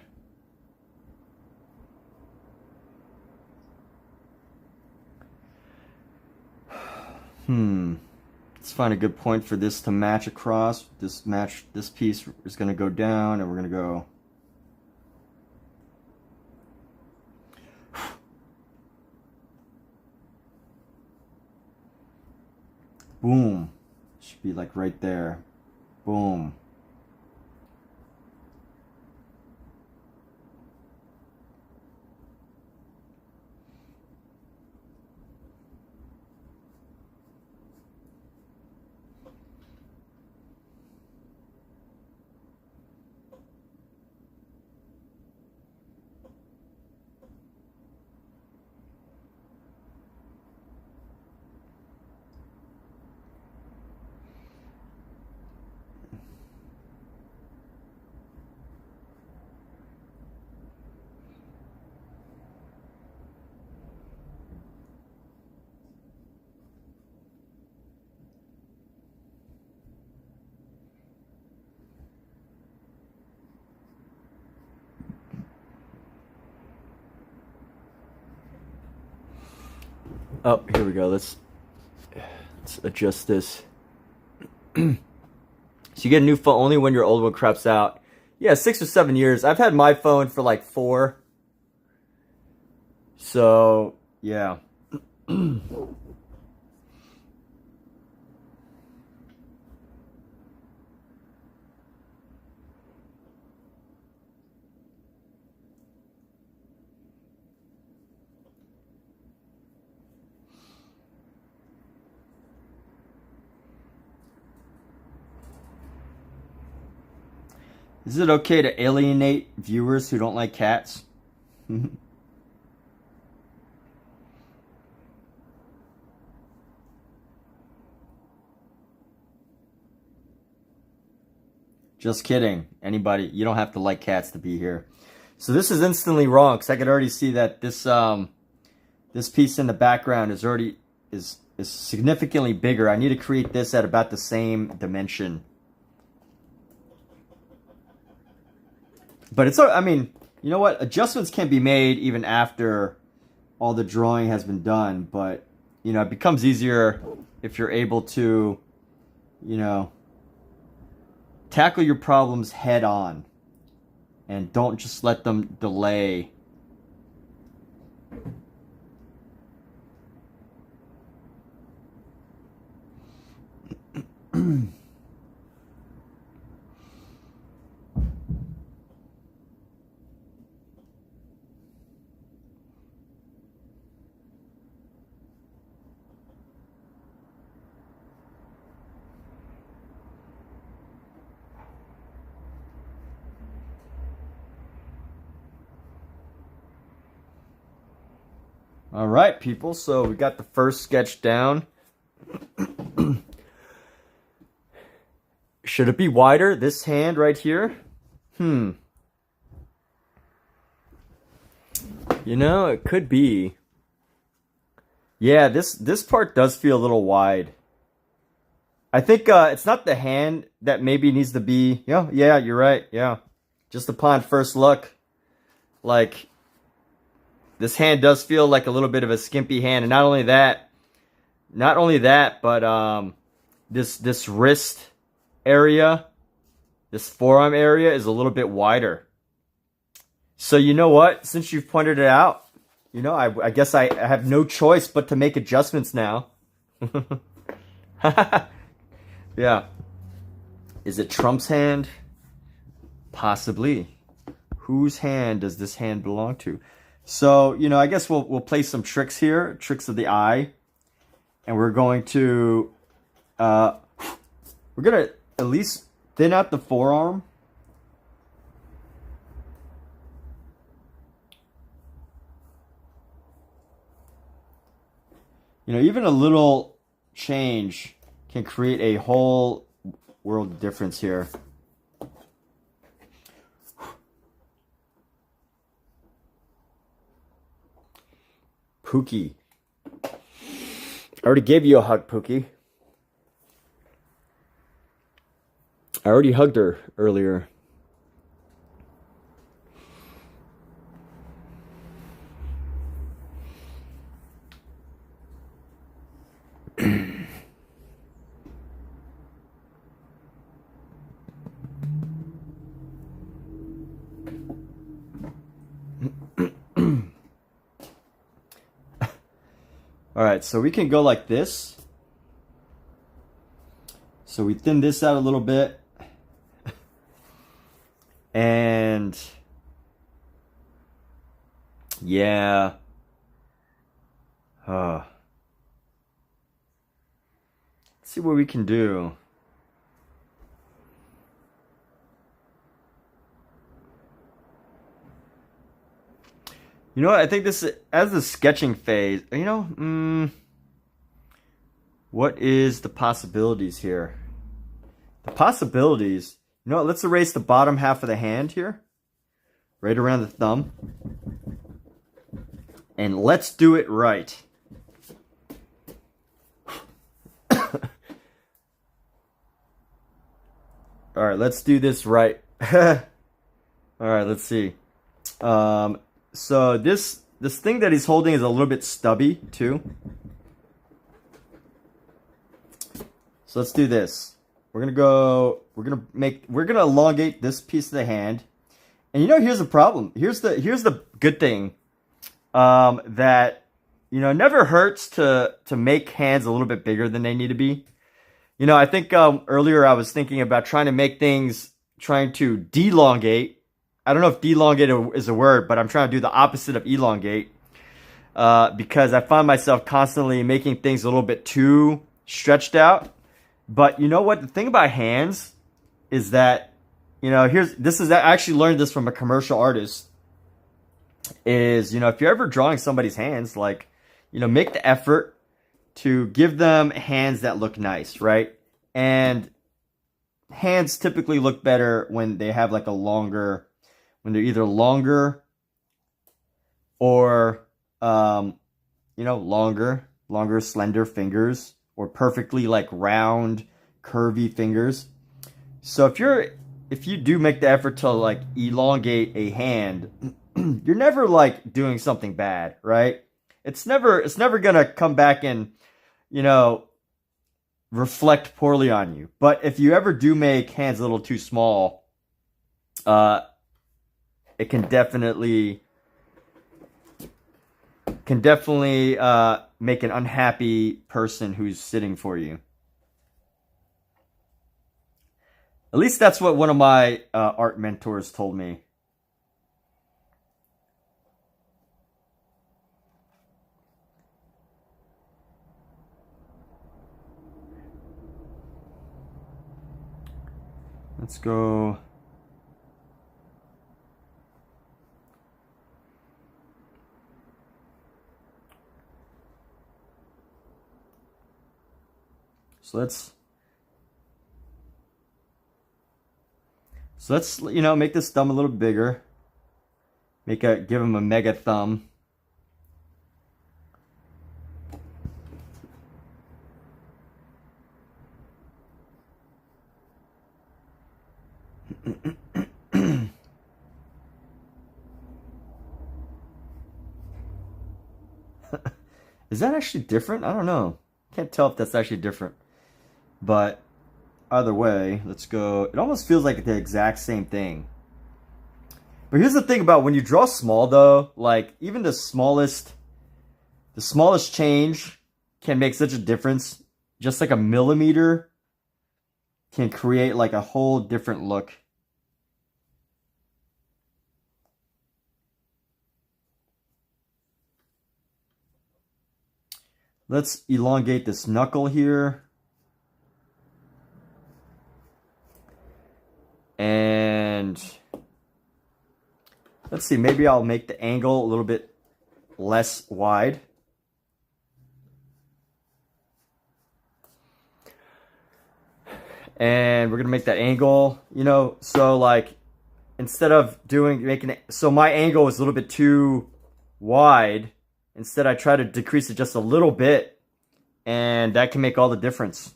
Let's find a good point for this to match across. This piece is going to go down and we're going to go. Boom. Should be like right there. Boom. Oh, here we go. Let's adjust this. So you get a new phone only when your old one craps out. Yeah, 6 or 7 years. I've had my phone for like 4. So, yeah. Is it okay to alienate viewers who don't like cats? Just kidding. Anybody, you don't have to like cats to be here. So this is instantly wrong because I could already see that this this piece in the background is already is significantly bigger. I need to create this at about the same dimension. But it's, I mean, you know what? Adjustments can be made even after all the drawing has been done. But, you know, it becomes easier if you're able to, you know, tackle your problems head on. And don't just let them delay. All right, people. So we got the first sketch down. Should it be wider? This hand right here? You know, it could be. Yeah, this part does feel a little wide. I think it's not the hand that maybe needs to be. Yeah, you're right. Yeah, just upon first look, like this hand does feel like a little bit of a skimpy hand, and not only that, but this wrist area, this forearm area is a little bit wider. So you know what? Since you've pointed it out, you know, I guess I have no choice but to make adjustments now. Yeah. Is it Trump's hand? Possibly. Whose hand does this hand belong to? So, you know, I guess we'll play some tricks here, tricks of the eye. And we're going to at least thin out the forearm. You know, even a little change can create a whole world of difference here. Pookie. I already gave you a hug, Pookie. I already hugged her earlier. All right, so we can go like this. So we thin this out a little bit. And yeah. Let's see what we can do. You know what? I think this, as the sketching phase, you know, what is the possibilities here? The possibilities, you know what? Let's erase the bottom half of the hand here, right around the thumb. And let's do it right. All right, let's do this right. All right, let's see. So this thing that he's holding is a little bit stubby too. So let's do this. We're gonna elongate this piece of the hand. And you know, here's the problem. Here's the good thing. That, you know, it never hurts to make hands a little bit bigger than they need to be. You know, I think earlier I was thinking about trying to delongate. I don't know if delongate is a word, but I'm trying to do the opposite of elongate. Because I find myself constantly making things a little bit too stretched out. But you know what? The thing about hands is that, you know, I actually learned this from a commercial artist. Is, you know, if you're ever drawing somebody's hands, like, you know, make the effort to give them hands that look nice, right? And hands typically look better when they have like when they're either longer or, you know, longer, slender fingers, or perfectly like round, curvy fingers. So if you do make the effort to like elongate a hand, you're never like doing something bad, right? It's never gonna come back and, you know, reflect poorly on you. But if you ever do make hands a little too small, it can definitely make an unhappy person who's sitting for you. At least that's what one of my art mentors told me. Let's go. So let's you know, make this thumb a little bigger. Give him a mega thumb. Is that actually different? I don't know. Can't tell if that's actually different. But either way, let's go. It almost feels like the exact same thing. But here's the thing about when you draw small though, like even the smallest change can make such a difference. Just like a millimeter can create like a whole different look. Let's elongate this knuckle here. And let's see, maybe I'll make the angle a little bit less wide. And we're gonna make that angle, you know, so like instead of making it, so my angle is a little bit too wide. Instead, I try to decrease it just a little bit, and that can make all the difference.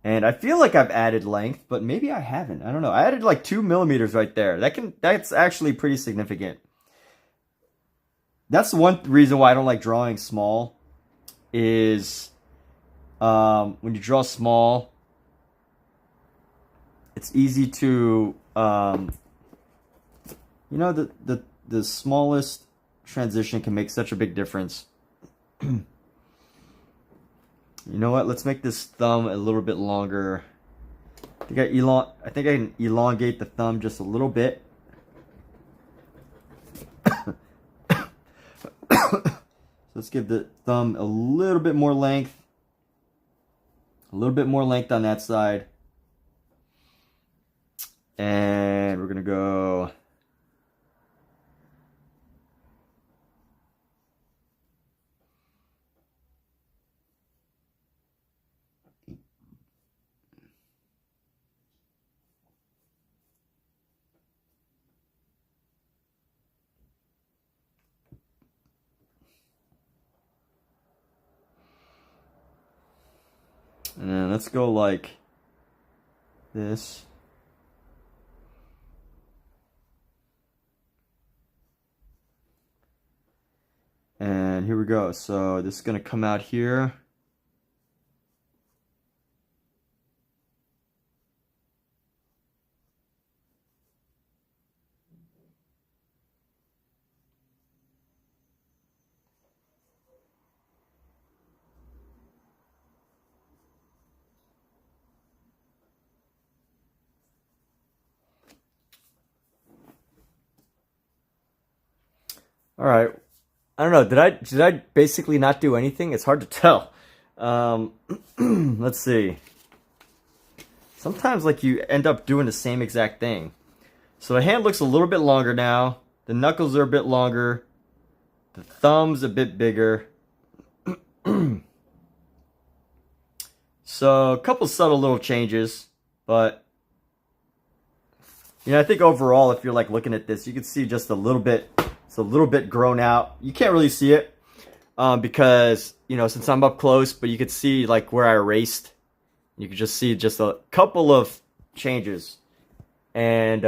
And I feel like I've added length, but maybe I haven't. I don't know. I added like 2 millimeters right there. That's actually pretty significant. That's one reason why I don't like drawing small is when you draw small, it's easy to you know, the smallest transition can make such a big difference. You know what? Let's make this thumb a little bit longer. I think I can elongate the thumb just a little bit. So let's give the thumb a little bit more length. A little bit more length on that side. And we're gonna go and then let's go like this. And here we go. So this is going to come out here. All right. I don't know. Did I basically not do anything? It's hard to tell. Let's see. Sometimes like you end up doing the same exact thing. So the hand looks a little bit longer now. The knuckles are a bit longer. The thumb's a bit bigger. So a couple subtle little changes, but you know, I think overall, if you're like looking at this, you can see just a little bit. It's a little bit grown out. You can't really see it because, you know, since I'm up close, but you could see like where I erased. You could just see just a couple of changes. And,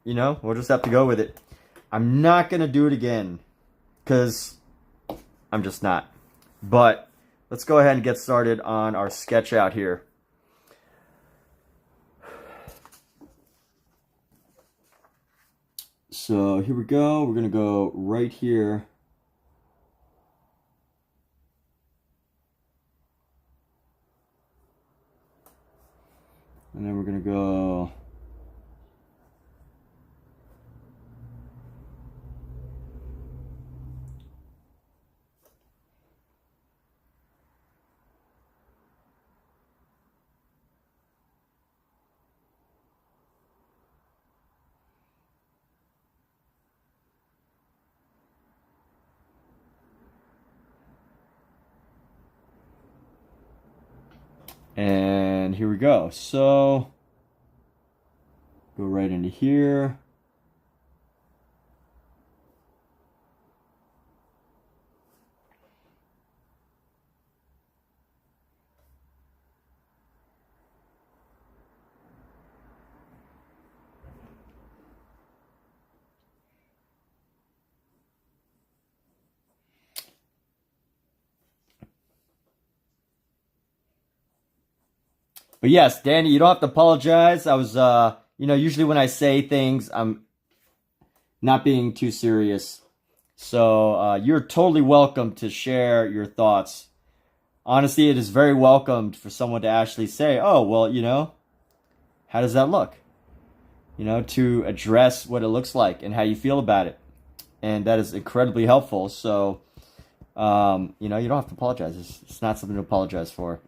you know, we'll just have to go with it. I'm not going to do it again because I'm just not. But let's go ahead and get started on our sketch out here. So here we go. We're going to go right here. And then we're going to go And here we go. So go right into here. But yes, Danny, you don't have to apologize. I was, usually when I say things, I'm not being too serious. So you're totally welcome to share your thoughts. Honestly, it is very welcomed for someone to actually say, oh, well, how does that look? To address what it looks like and how you feel about it. And that is incredibly helpful. So, you don't have to apologize. It's not something to apologize for.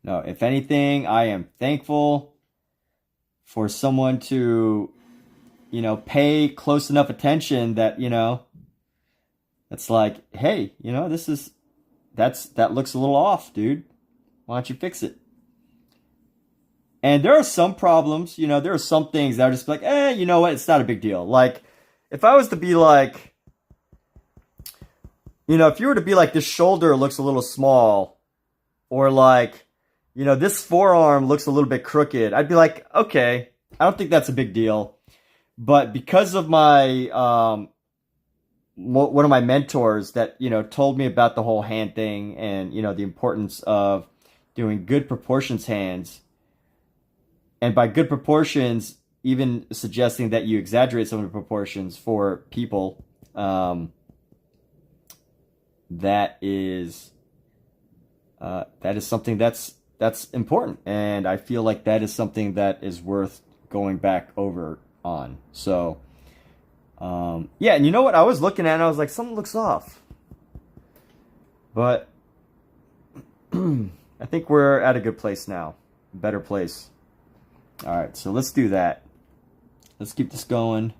No, if anything, I am thankful for someone to, pay close enough attention that, it's like, hey, that looks a little off, dude. Why don't you fix it? And there are some problems, there are some things that are just like, you know what? It's not a big deal. Like, if I was to be like, if you were to be like, this shoulder looks a little small, or like, this forearm looks a little bit crooked, I'd be like, okay, I don't think that's a big deal. But because of my, one of my mentors that, told me about the whole hand thing and, the importance of doing good proportions hands. And by good proportions, even suggesting that you exaggerate some of the proportions for people, that is something that's important, and I feel like that is something that is worth going back over on. So, yeah, and you know what? I was looking at it and I was like, something looks off. But I think we're at a good place now, a better place. All right, so let's do that. Let's keep this going.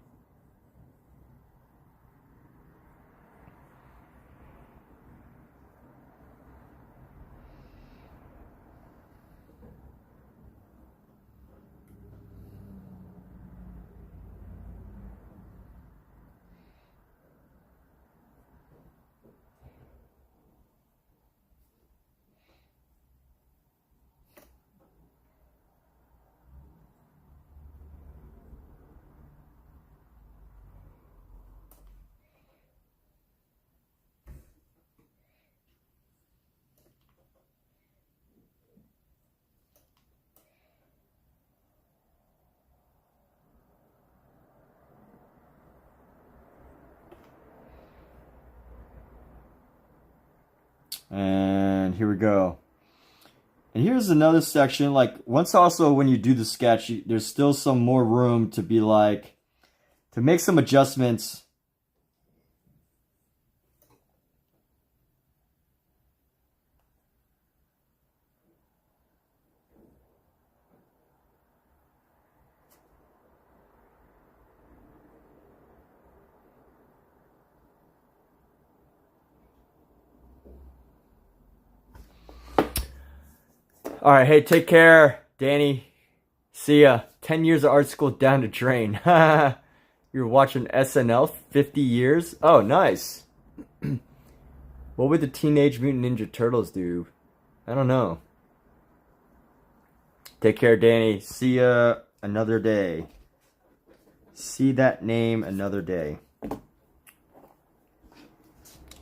And here we go. And here's another section. Like, once also when you do the sketch, there's still some more room to be like, to make some adjustments. All right, hey, take care, Danny. See ya. 10 years of art school down the drain. You're watching SNL 50 years? Oh, nice. What would the Teenage Mutant Ninja Turtles do? I don't know. Take care, Danny. See ya another day. See that name another day.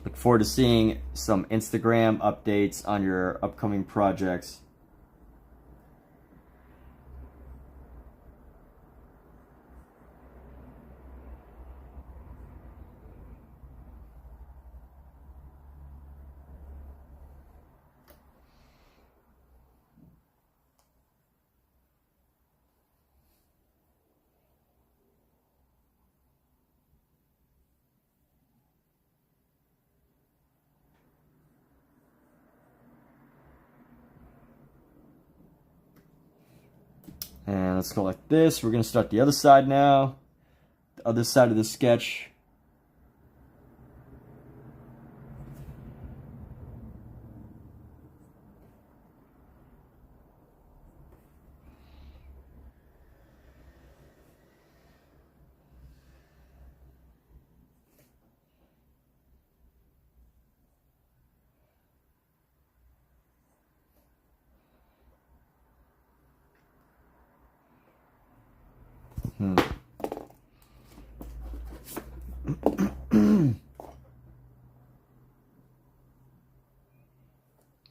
Look forward to seeing some Instagram updates on your upcoming projects. And let's go like this. We're going to start the other side now. The other side of the sketch.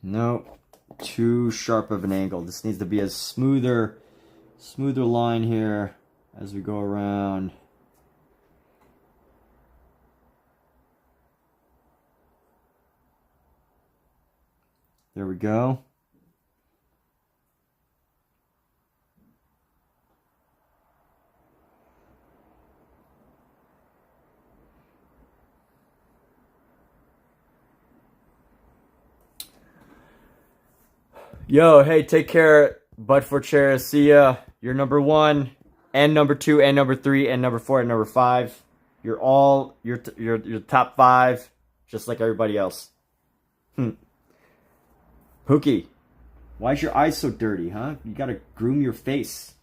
No, too sharp of an angle. This needs to be a smoother line here as we go around. There we go. Yo, hey, take care, Bud for Chair. See ya. You're number 1, and number 2, and number 3, and number 4, and number 5. You're all you're top 5, just like everybody else. Pookie, why is your eyes so dirty, huh? You gotta groom your face.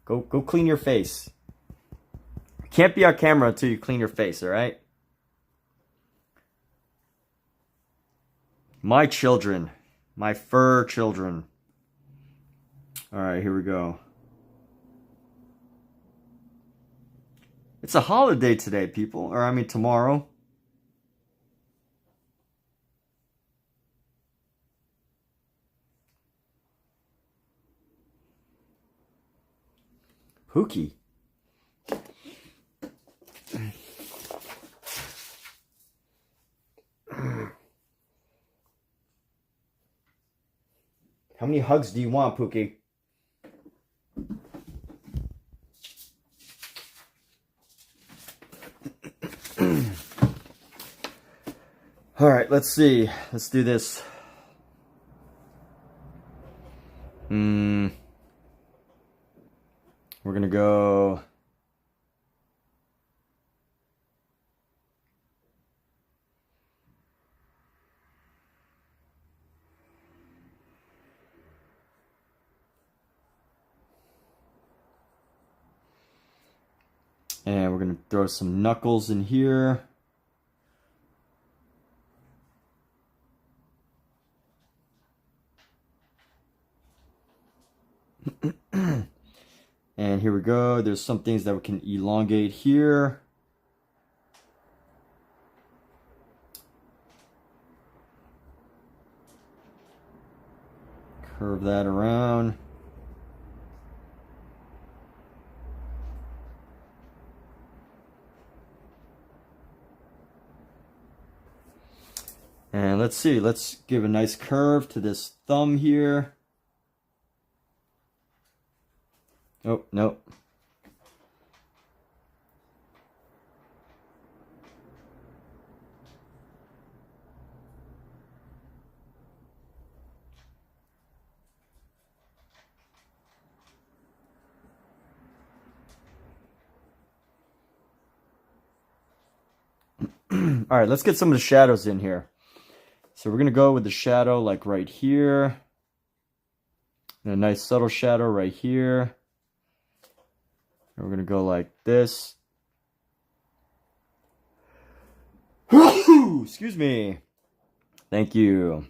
Go clean your face. You can't be on camera until you clean your face, all right? My children. My fur children. All right, here we go. It's a holiday today, people. Or I mean tomorrow. Pookie. How many hugs do you want, Pookie? All right, let's see. Let's do this. We're gonna go. And we're going to throw some knuckles in here. And here we go. There's some things that we can elongate here. Curve that around. And let's see, let's give a nice curve to this thumb here. Oh, no. All right, let's get some of the shadows in here. So we're going to go with the shadow like right here. And a nice subtle shadow right here. And we're going to go like this. Excuse me. Thank you.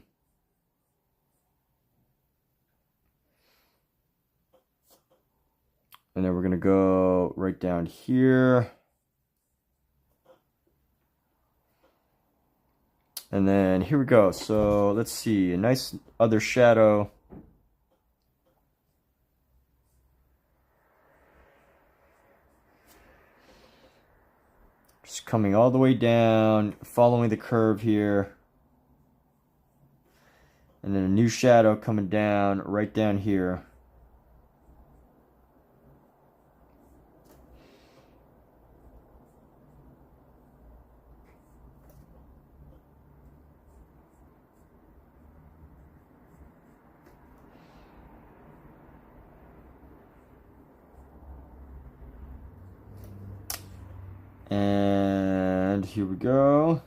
And then we're going to go right down here. And then here we go. So let's see, a nice other shadow. Just coming all the way down, following the curve here. And then a new shadow coming down, right down here. And here we go.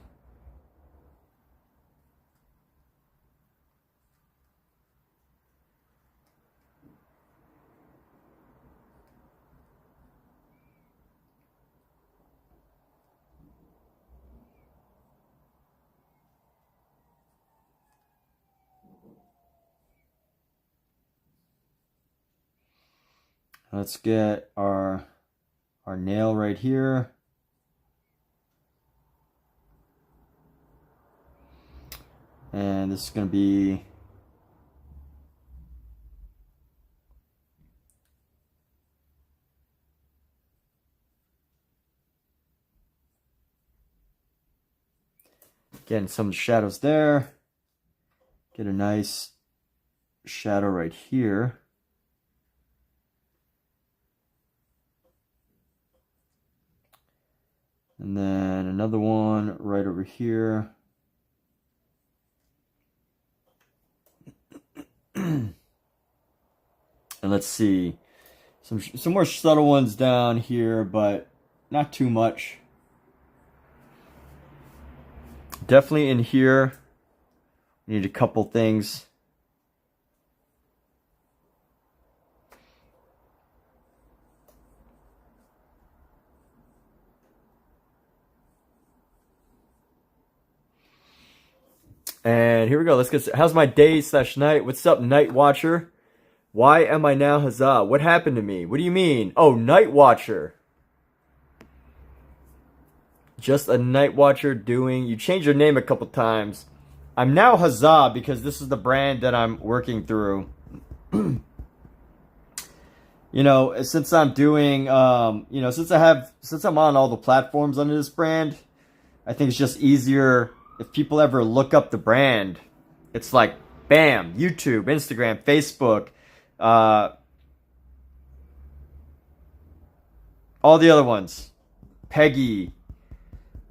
Let's get our our nail right here. And this is going to be getting some shadows there. Get a nice shadow right here. And then another one right over here. And let's see, some more subtle ones down here, but not too much. Definitely in here, we need a couple things. And here we go. Let's get. How's my day / night? What's up, Night Watcher? Why am I now huzzah? What happened to me? What do you mean? Oh, Night Watcher. Just a Night Watcher doing. You changed your name a couple times. I'm now huzzah because this is the brand that I'm working through. You know, since I'm doing, you know, since I'm on all the platforms under this brand, I think it's just easier. If people ever look up the brand, it's like, bam, YouTube, Instagram, Facebook, all the other ones, Peggy,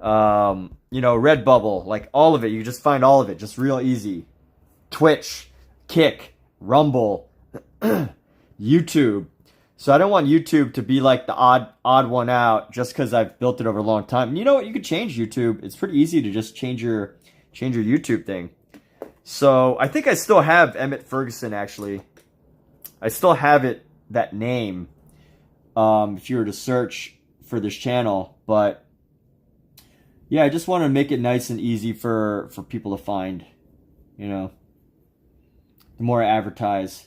you know, Redbubble, like all of it. You just find all of it, just real easy. Twitch, Kick, Rumble, YouTube. So I don't want YouTube to be like the odd one out just because I've built it over a long time. And you know what? You could change YouTube. It's pretty easy to just change your YouTube thing. So I think I still have Emmett Ferguson, actually. I still have it, that name, if you were to search for this channel. But yeah, I just want to make it nice and easy for people to find, you know, the more I advertise.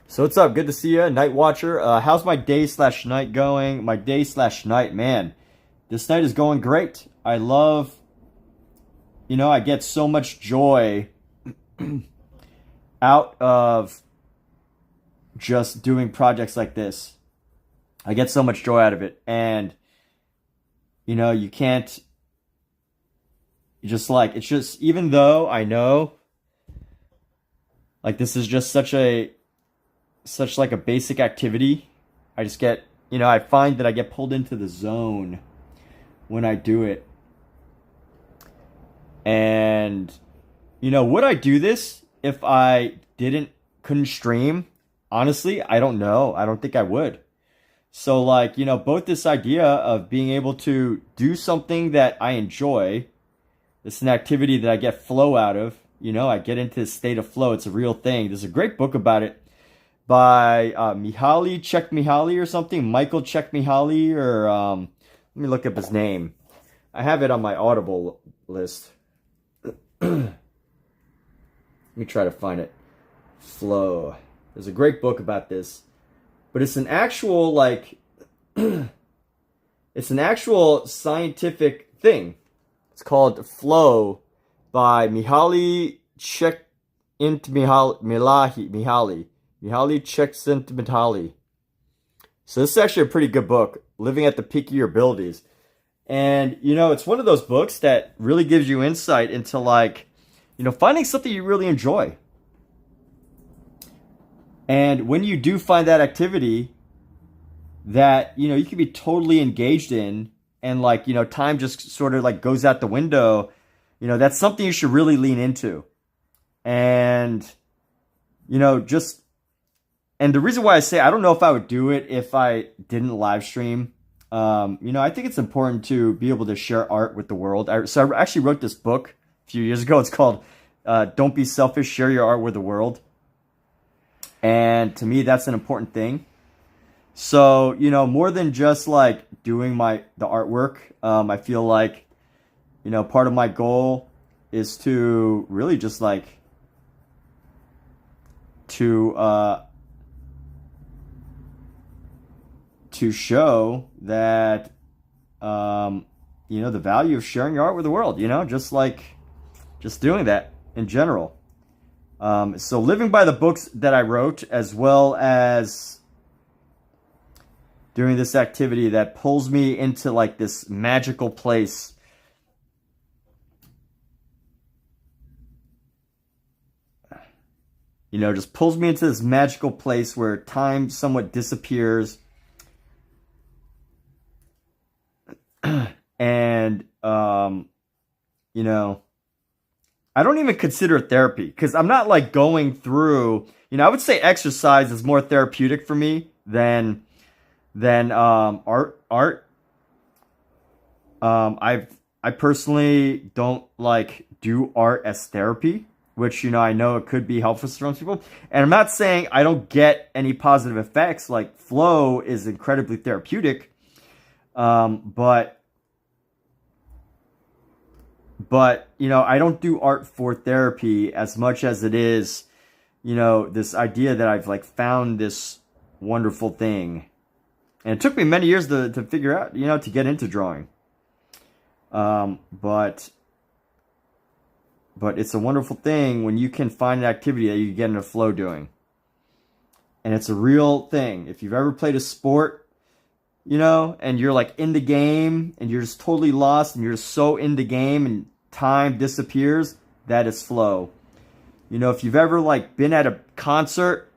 So what's up? Good to see you, Night Watcher. How's my day / night going? My day / night, man. This night is going great. I love, you know, I get so much joy out of just doing projects like this. I get so much joy out of it. And, you know, you can't, just like, it's just, even though I know, like, this is just such like a basic activity, I just get, you know, I find that I get pulled into the zone when I do it. And, you know, would I do this if I couldn't stream? Honestly, I don't know. I don't think I would. So, like, you know, both this idea of being able to do something that I enjoy, it's an activity that I get flow out of, you know, I get into a state of flow. It's a real thing. There's a great book about it by Mihaly Csikszentmihalyi or something, Michael Csikszentmihalyi, or let me look up his name. I have it on my Audible list. Let me try to find it. Flow. There's a great book about this, but it's an actual, like, it's an actual scientific thing. It's called Flow by Mihaly Csikszentmihalyi. Mihaly Csikszentmihalyi. So this is actually a pretty good book, Living at the Peak of Your Abilities. And, you know, it's one of those books that really gives you insight into, like, you know, finding something you really enjoy. And when you do find that activity that, you know, you can be totally engaged in, and, like, you know, time just sort of, like, goes out the window, you know, that's something you should really lean into. And, you know, just, and the reason why I say I don't know if I would do it if I didn't live stream, you know, I think it's important to be able to share art with the world. So I actually wrote this book a few years ago. It's called Don't Be Selfish, Share Your Art with the World. And to me, that's an important thing. So, you know, more than just like doing the artwork, I feel like, you know, part of my goal is to really just like to show that you know, the value of sharing your art with the world, you know, just doing that in general. So living by the books that I wrote, as well as doing this activity that pulls me into like this magical place. You know, just pulls me into this magical place where time somewhat disappears. And, you know, I don't even consider it therapy because I'm not like going through, you know, I would say exercise is more therapeutic for me than art. I personally don't like do art as therapy, which, you know, I know it could be helpful for some people. And I'm not saying I don't get any positive effects. Like flow is incredibly therapeutic. But, you know, I don't do art for therapy as much as it is, you know, this idea that I've like found this wonderful thing. And it took me many years to figure out, you know, to get into drawing. But it's a wonderful thing when you can find an activity that you get in a flow doing. And it's a real thing. If you've ever played a sport, you know, and you're like in the game and you're just totally lost and you're so in the game and time disappears, that is flow. You know, if you've ever like been at a concert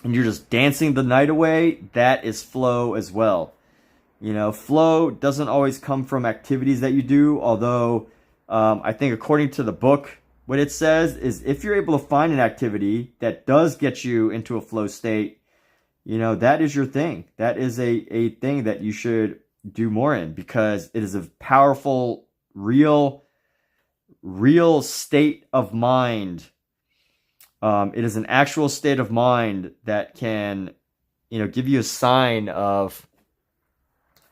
and you're just dancing the night away, that is flow as well. You know, flow doesn't always come from activities that you do, although I think according to the book, what it says is if you're able to find an activity that does get you into a flow state, you know, that is your thing. That is a thing that you should do more in, because it is a powerful, real state of mind. It is an actual state of mind that can, you know, give you a sign of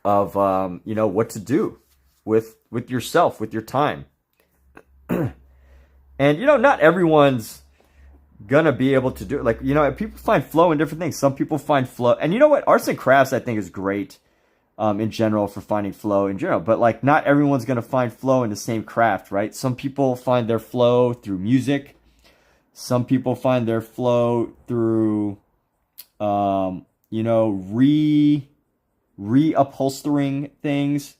you know, what to do with yourself, with your time. And, you know, not everyone's gonna be able to do it. Like, you know, people find flow in different things. Some people find flow, and you know what, arts and crafts I think is great in general for finding flow in general, but like not everyone's gonna find flow in the same craft, right? Some people find their flow through music. Some people find their flow through you know, reupholstering things.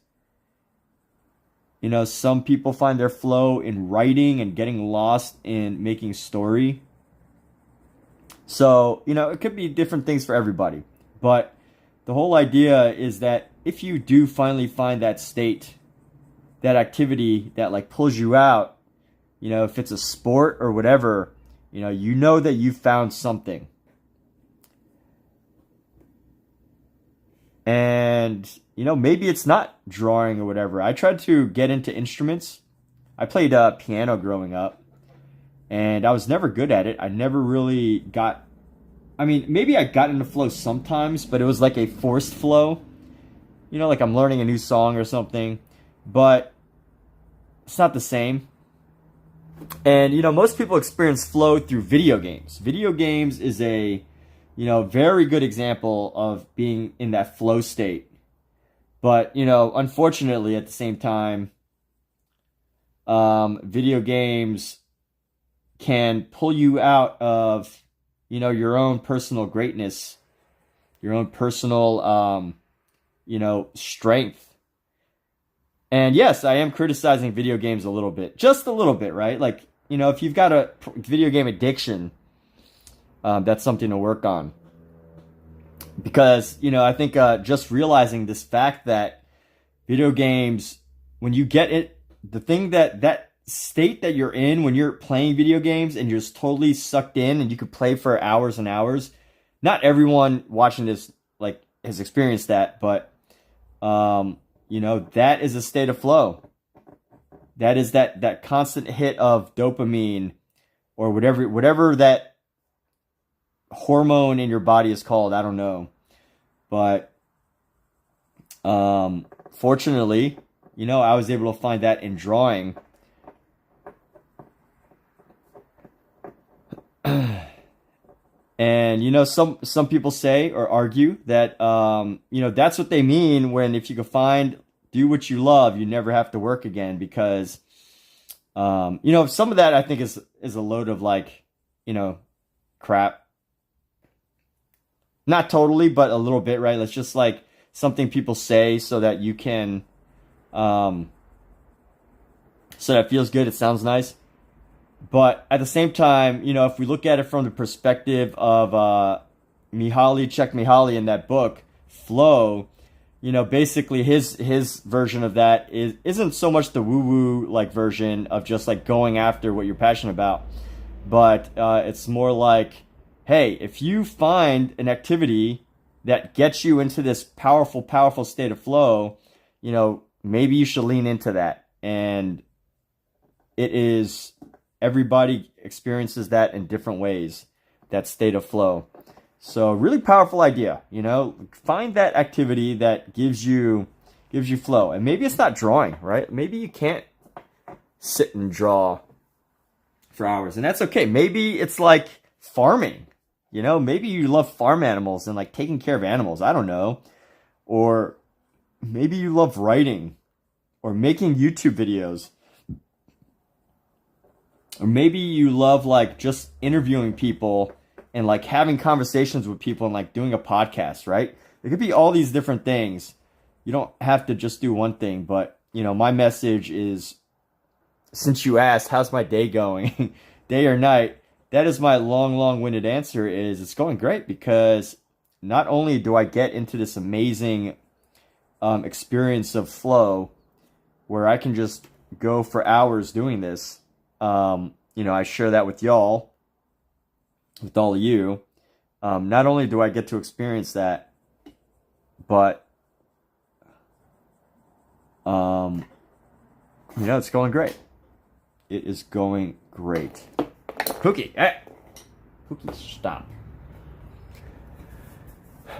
You know, some people find their flow in writing and getting lost in making story. So, you know, it could be different things for everybody. But the whole idea is that if you do finally find that state, that activity that like pulls you out, you know, if it's a sport or whatever, you know that you found something. And, you know, maybe it's not drawing or whatever. I tried to get into instruments. I played piano growing up, and I was never good at it. I never really got, I mean, maybe I got into flow sometimes, but it was like a forced flow. You know, like I'm learning a new song or something, but it's not the same. And, you know, most people experience flow through video games. Video games is a, you know, very good example of being in that flow state. But, you know, unfortunately, at the same time, video games can pull you out of, you know, your own personal greatness, your own personal, you know, strength. And yes, I am criticizing video games a little bit, just a little bit, right? Like, you know, if you've got a video game addiction, that's something to work on. Because, you know, I think just realizing this fact that video games, when you get it, the thing that state that you're in when you're playing video games and you're just totally sucked in and you could play for hours and hours. Not everyone watching this like has experienced that, but you know, that is a state of flow. That is that constant hit of dopamine or whatever that hormone in your body is called. I don't know. But fortunately, you know, I was able to find that in drawing. And you know, some people say or argue that you know, that's what they mean when if you can find do what you love, you never have to work again. Because you know, some of that I think is a load of like, you know, crap. Not totally, but a little bit, right? It's just like something people say so that you can um so that it feels good, it sounds nice. But at the same time, you know, if we look at it from the perspective of Mihaly Csikszentmihalyi in that book, Flow, you know, basically his version of that isn't so much the woo-woo like version of just like going after what you're passionate about, but it's more like, hey, if you find an activity that gets you into this powerful, powerful state of flow, you know, maybe you should lean into that. And it is, everybody experiences that in different ways, that state of flow. So really powerful idea, you know, find that activity that gives you flow. And maybe it's not drawing, right? Maybe you can't sit and draw for hours, and that's okay. Maybe it's like farming, you know, maybe you love farm animals and like taking care of animals. I don't know. Or maybe you love writing or making YouTube videos. Or maybe you love like just interviewing people and like having conversations with people and like doing a podcast, right? It could be all these different things. You don't have to just do one thing, but you know, my message is, since you asked, how's my day going, day or night, that is my long-winded answer is it's going great, because not only do I get into this amazing experience of flow where I can just go for hours doing this, you know, I share that with y'all, with all of you. Not only do I get to experience that, but you know, it's going great. It is going great. Cookie, hey! Cookie, stop.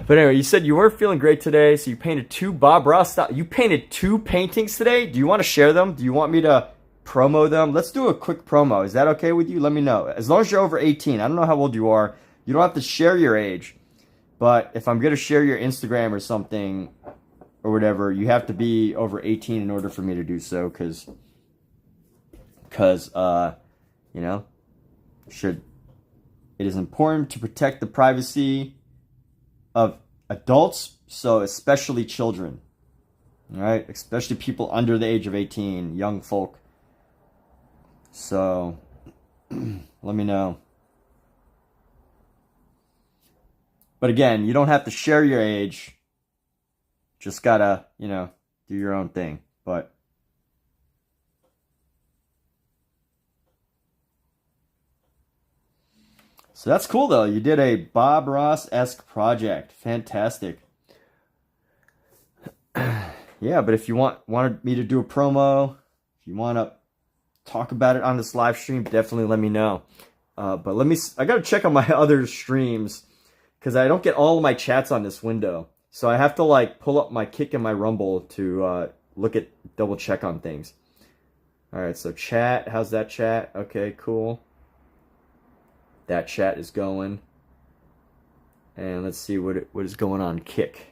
But anyway, you said you weren't feeling great today, so you painted two Bob Ross style. You painted two paintings today? Do you want to share them? Do you want me to promo them? Let's do a quick promo. Is that okay with you? Let me know. As long as you're over 18. I don't know how old you are. You don't have to share your age. But if I'm going to share your Instagram or something or whatever, you have to be over 18 in order for me to do so, because you know, it is important to protect the privacy of adults, so especially children. All right, especially people under the age of 18, young folk. So let me know. But again, you don't have to share your age. Just gotta, you know, do your own thing. But so that's cool though. You did a Bob Ross-esque project. Fantastic. Yeah, but if you wanted me to do a promo, if you want to talk about it on this live stream, definitely let me know. But I gotta check on my other streams, because I don't get all of my chats on this window. So I have to like pull up my Kick and my Rumble to double check on things. All right, so chat, how's that chat? Okay, cool. That chat is going. And let's see what is going on Kick.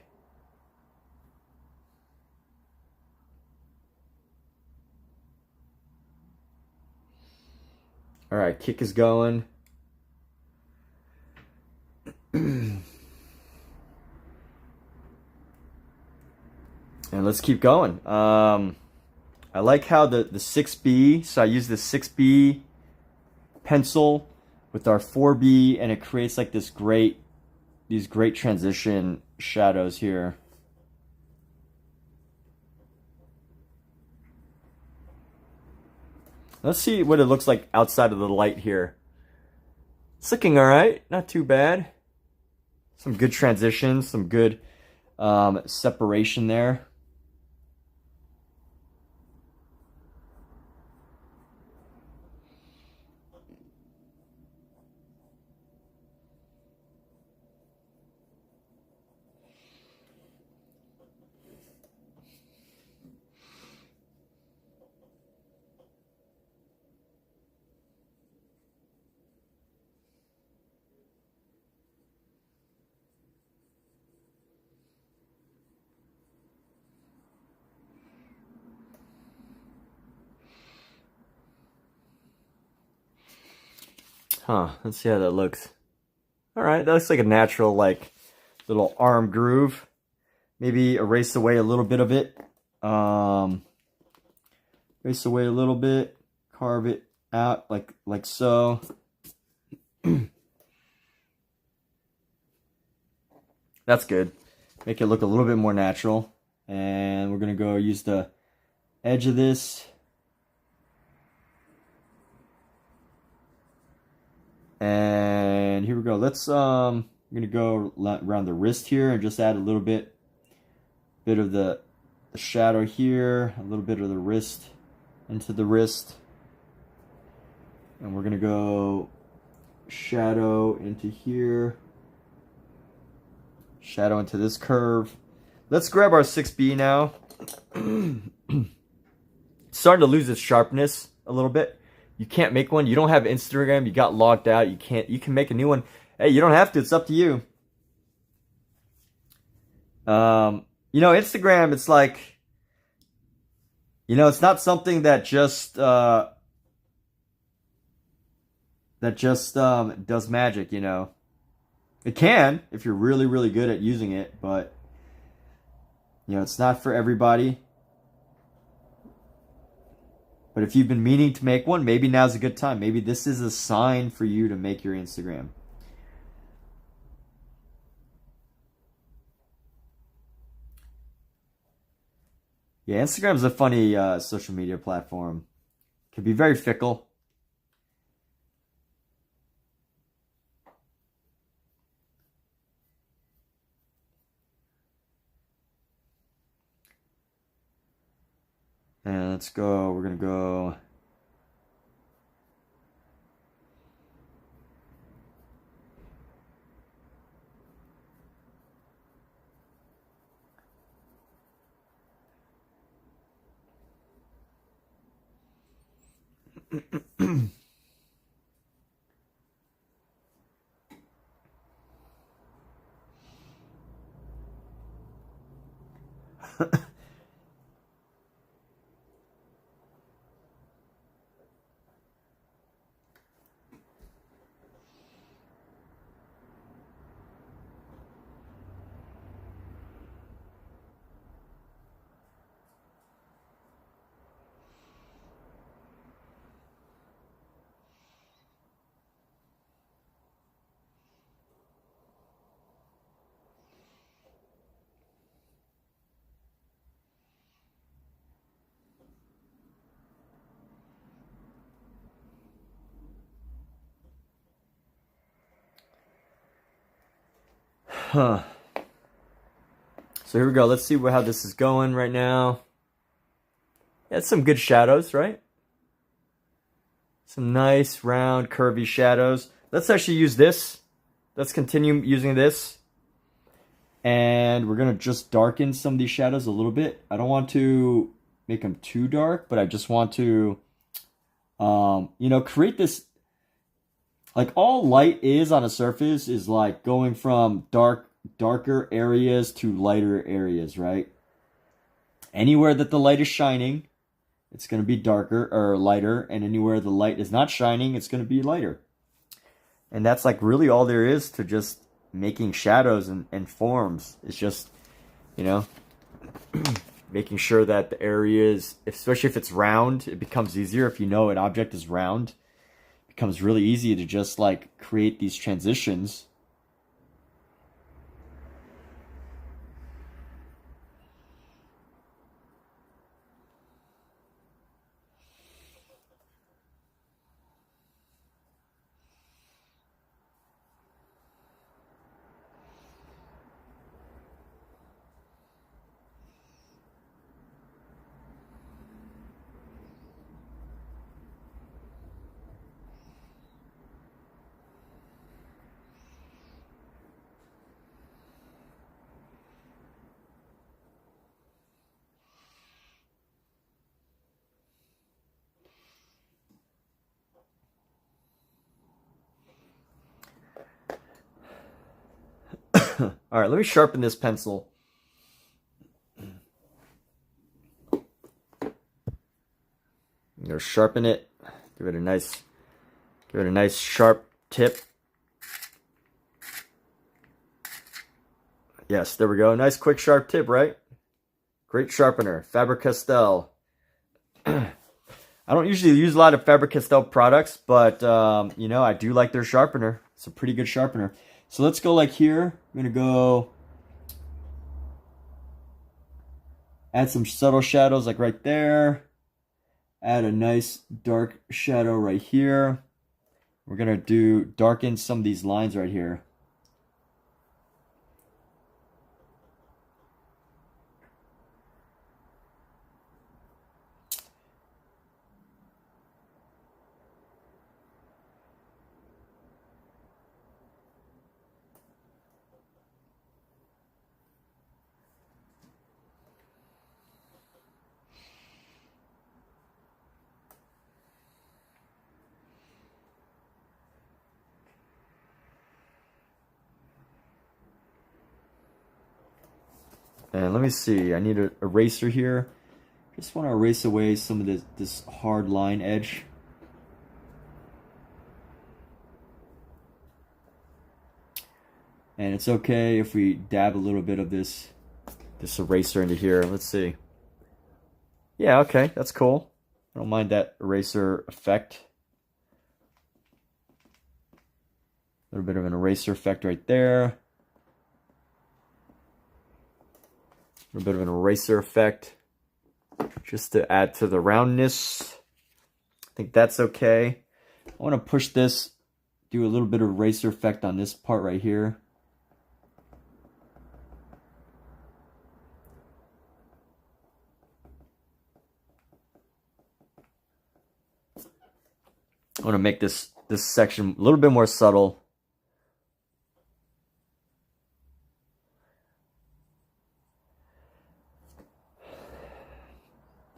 All right, Kick is going. And let's keep going. I like how the 6B, so I use the 6B pencil with our 4B, and it creates like these great transition shadows here. Let's see what it looks like outside of the light here. It's looking all right, not too bad. Some good transitions, some good separation there. Huh, let's see how that looks. All right, that looks like a natural, like, little arm groove. Maybe erase away a little bit of it. Erase away a little bit. Carve it out like so. That's good. Make it look a little bit more natural. And we're gonna go use the edge of this. And here we go. Let's I'm gonna go around the wrist here and just add a little bit of the shadow here, a little bit of the wrist into the wrist. And we're gonna go shadow into here, shadow into this curve. Let's grab our 6B now. It's starting to lose its sharpness a little bit. You can't make one. You don't have Instagram. You got logged out. You can make a new one. Hey, you don't have to. It's up to you. You know, Instagram, it's like, you know, it's not something that just does magic, you know. It can if you're really, really good at using it, but you know, it's not for everybody. But if you've been meaning to make one, maybe now's a good time. Maybe this is a sign for you to make your Instagram. Yeah, Instagram's a funny social media platform. It can be very fickle. And let's go, we're gonna go. Huh. So here we go. Let's see how this is going right now. Yeah, it's some good shadows, right? Some nice, round, curvy shadows. Let's actually use this. Let's continue using this. And we're going to just darken some of these shadows a little bit. I don't want to make them too dark, but I just want to, you know, create this. Like, all light is on a surface is like going from darker areas to lighter areas, right? Anywhere that the light is shining, it's going to be darker or lighter, and anywhere the light is not shining, it's going to be lighter. And that's like really all there is to just making shadows and forms. It's just, you know, making sure that the areas, especially if it's round, it becomes easier. If you know an object is round, it becomes really easy to just like create these transitions. All right, let me sharpen this pencil. I'm gonna sharpen it. Give it a nice sharp tip. Yes, there we go. Nice quick sharp tip, right? Great sharpener, Faber-Castell. I don't usually use a lot of Faber-Castell products, but you know, I do like their sharpener. It's a pretty good sharpener. So let's go like here. I'm gonna go add some subtle shadows like right there. Add a nice dark shadow right here. We're gonna darken some of these lines right here. And let me see, I need an eraser here. Just want to erase away some of this hard line edge. And it's okay if we dab a little bit of this eraser into here. Let's see. Yeah, okay, that's cool. I don't mind that eraser effect. A little bit of an eraser effect right there. A little bit of an eraser effect just to add to the roundness. I think that's okay. I want to push this, do a little bit of eraser effect on this part right here. I want to make this section a little bit more subtle.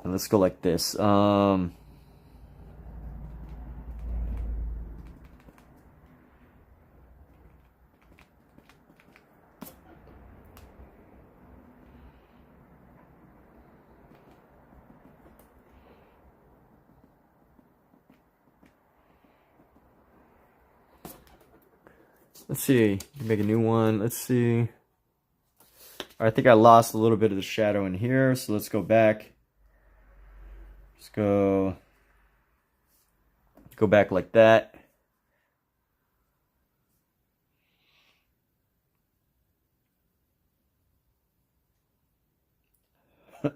And let's go like this. Let's see, make a new one. Let's see. I think I lost a little bit of the shadow in here, so let's go back. Just go back like that. And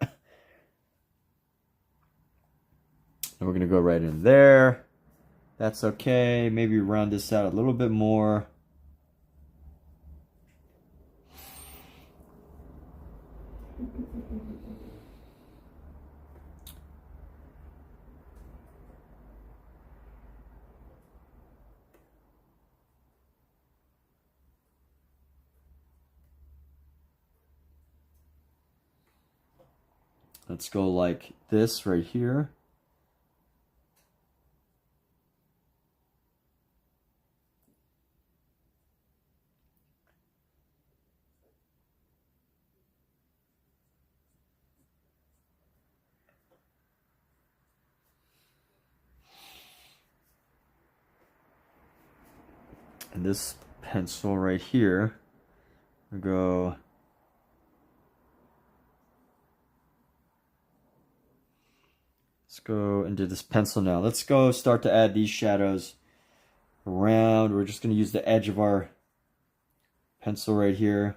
we're gonna go right in there. That's okay. Maybe round this out a little bit more. Let's go like this right here. And this pencil right here, we go let's go into this pencil now. Let's go start to add these shadows around. We're just going to use the edge of our pencil right here.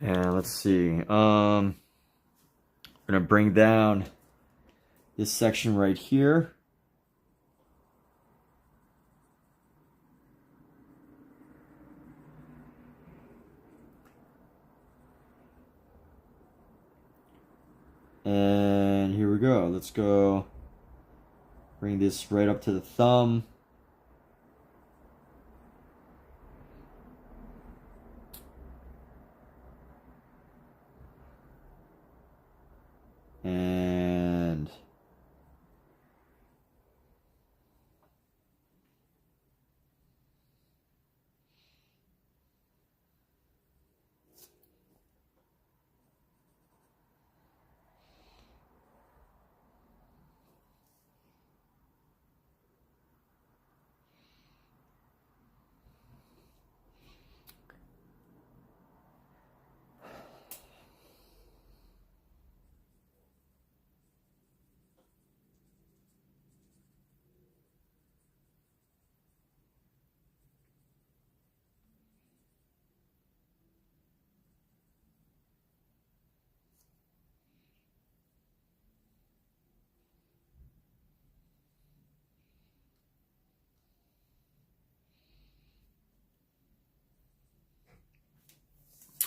And let's see, I'm gonna bring down this section right here. And here we go. Let's go Bring this right up to the thumb.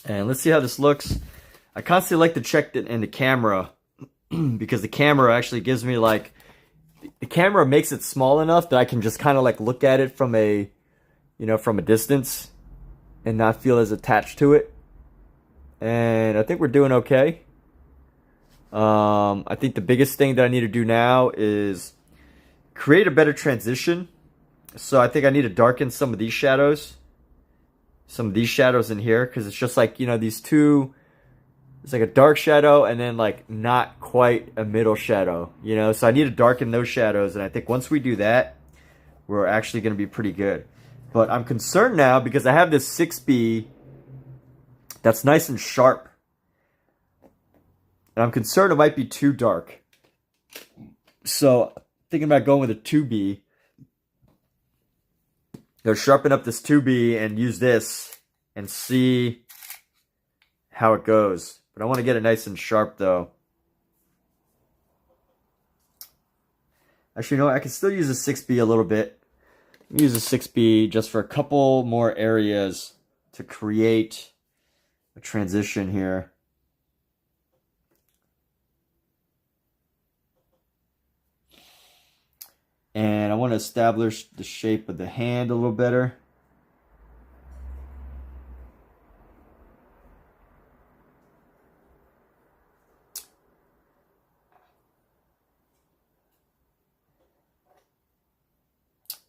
And let's see how this looks. I constantly like to check it in the camera because the camera actually gives me like, the camera makes it small enough that I can just kind of like look at it from a, you know, from a distance and not feel as attached to it. And I think we're doing okay. I think the biggest thing that I need to do now is create a better transition. So I think I need to darken some of these shadows. Some of these shadows in here, because it's just like, you know, these two, it's like a dark shadow and then like not quite a middle shadow, you know. So I need to darken those shadows, and I think once we do that, we're actually going to be pretty good. But I'm concerned now because I have this 6B that's nice and sharp, and I'm concerned it might be too dark. So thinking about going with a 2B. Go sharpen up this 2B and use this and see how it goes. But I want to get it nice and sharp though. Actually, you know what? I can still use a 6B a little bit. Use a 6B just for a couple more areas to create a transition here. And I want to establish the shape of the hand a little better.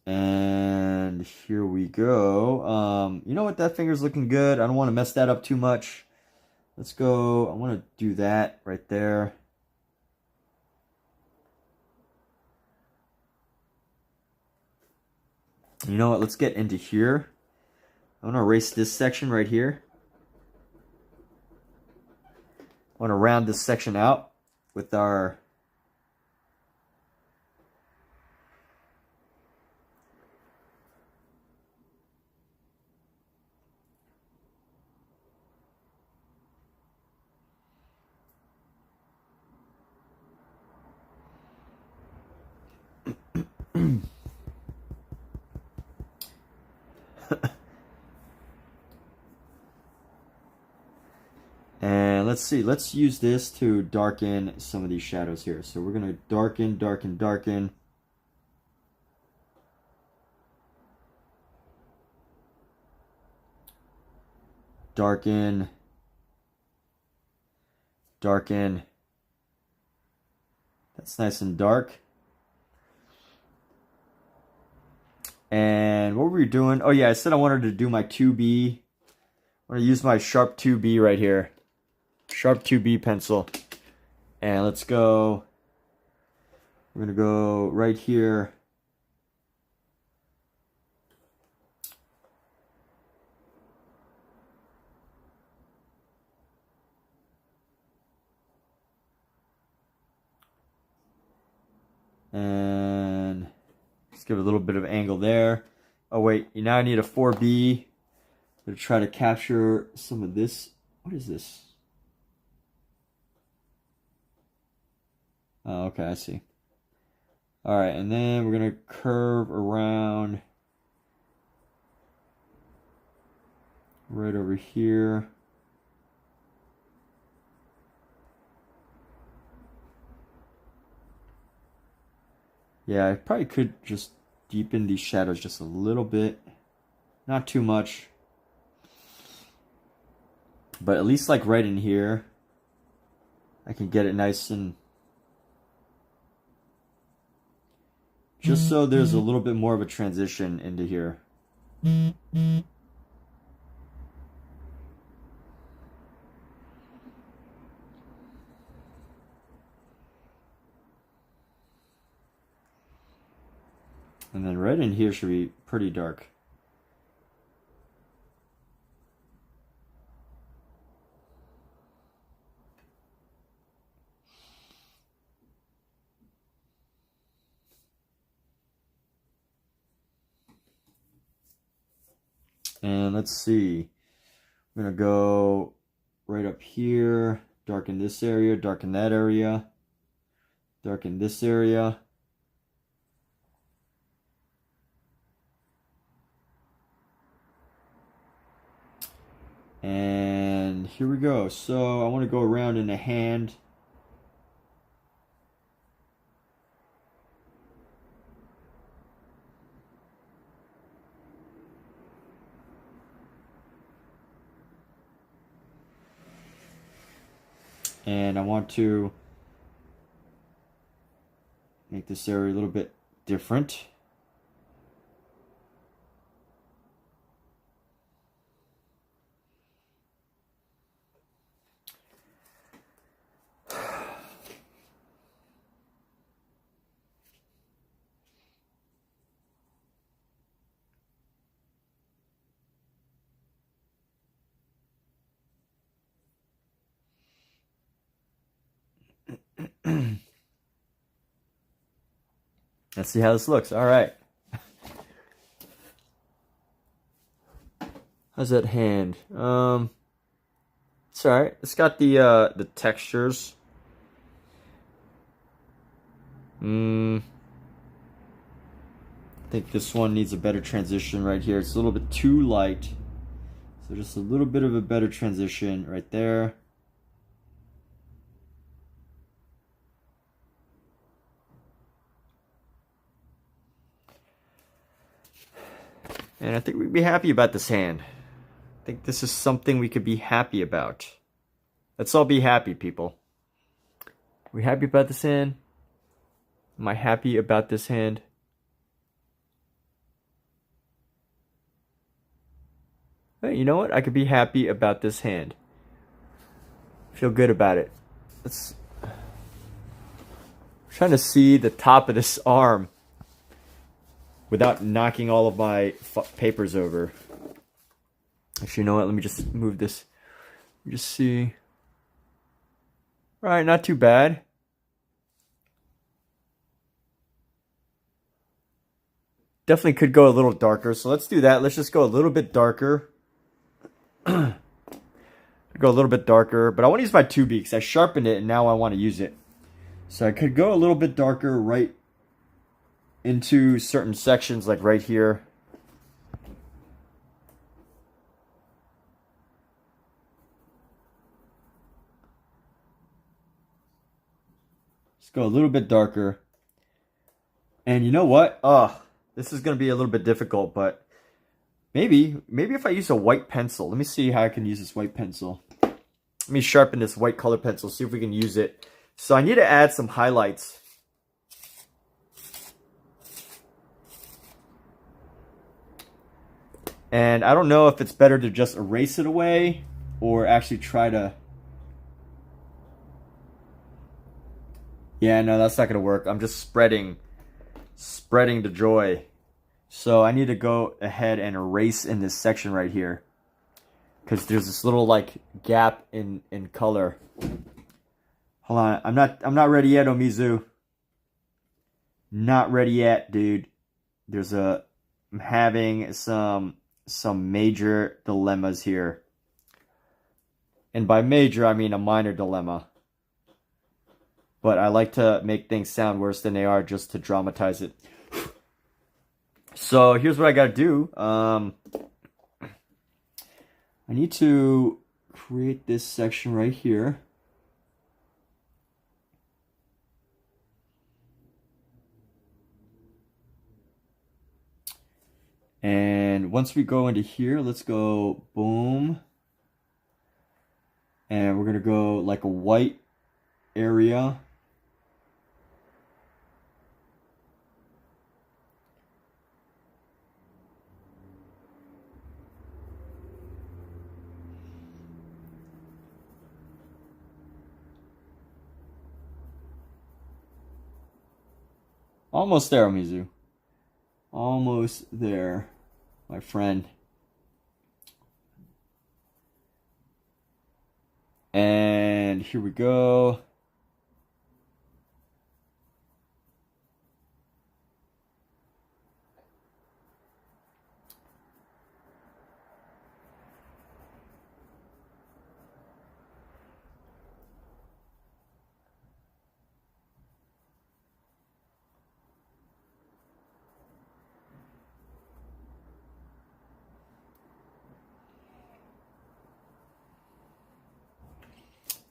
And here we go. You know what? That finger's looking good. I don't want to mess that up too much. Let's go. I want to do that right there. You know what? Let's get into here. I want to erase this section right here. I want to round this section out with our and let's see, let's use this to darken some of these shadows here. So we're going to darken, darken, darken. Darken. Darken. That's nice and dark. And what were we doing? Oh yeah, I said I wanted to do my 2B. I'm going to use my sharp 2B right here. Sharp 2B pencil. And let's go. We're going to go right here. And let's give it a little bit of angle there. Oh wait, now I need a 4B to try to capture some of this. What is this? Oh, okay, I see. All right, and then we're going to curve around right over here. Yeah, I probably could just deepen these shadows just a little bit. Not too much. But at least like right in here, I can get it nice and... just so there's a little bit more of a transition into here. And then right in here should be pretty dark. And let's see. I'm going to go right up here, darken this area, darken that area, darken this area. And here we go. So I want to go around in the hand. And I want to make this area a little bit different. Let's see how this looks. All right. How's that hand? It's all right. It's got the textures. I think this one needs a better transition right here. It's a little bit too light. So just a little bit of a better transition right there. And I think we'd be happy about this hand. I think this is something we could be happy about. Let's all be happy, people. Are we happy about this hand? Am I happy about this hand? Hey, you know what? I could be happy about this hand. Feel good about it. I'm trying to see the top of this arm without knocking all of my papers over. Actually, you know what? Let me just move this. Let me just see. All right, not too bad. Definitely could go a little darker, so let's do that. Let's just go a little bit darker. Go a little bit darker, but I want to use my 2B because I sharpened it and now I want to use it. So I could go a little bit darker right into certain sections, like right here. Let's go a little bit darker. And you know what? This is going to be a little bit difficult, but maybe if I use a white pencil. Let me see how I can use this white pencil. Let me sharpen this white color pencil, see if we can use it. So I need to add some highlights. And I don't know if it's better to just erase it away or actually try to... Yeah, no, that's not going to work. I'm just spreading the joy. So I need to go ahead and erase in this section right here, because there's this little like gap in color. Hold on, I'm not ready yet, Omizu. Not ready yet, dude. I'm having some major dilemmas here. And by major, I mean a minor dilemma. But I like to make things sound worse than they are just to dramatize it. So here's what I gotta do. I need to create this section right here. And once we go into here, let's go boom. And we're going to go like a white area. Almost there, Mizu. Almost there, my friend. And here we go.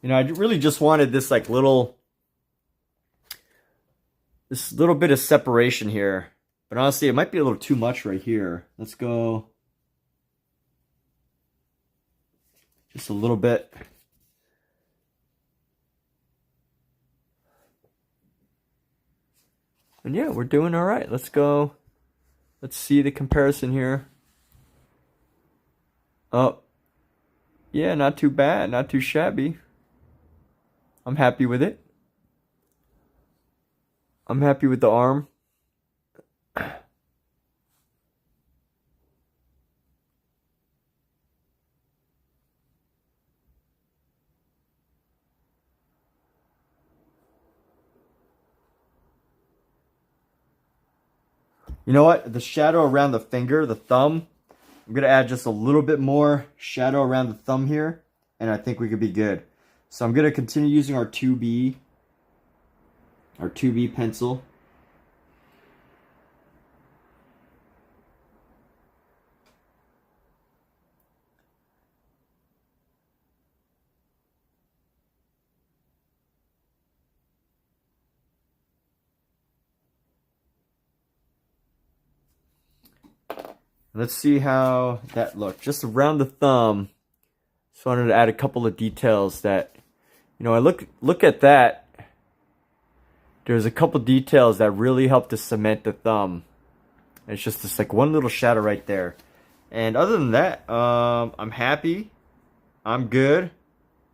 You know, I really just wanted this like little bit of separation here. But honestly, it might be a little too much right here. Let's go just a little bit. And yeah, we're doing all right. Let's go. Let's see the comparison here. Oh, yeah, not too bad, not too shabby. I'm happy with it. I'm happy with the arm. You know what? The shadow around the finger, the thumb, I'm going to add just a little bit more shadow around the thumb here, and I think we could be good. So I'm going to continue using our 2B pencil. Let's see how that looked. Just around the thumb. Just wanted to add a couple of details that, you know, I look at that. There's a couple details that really help to cement the thumb. It's just this like one little shadow right there. And other than that, I'm happy. I'm good.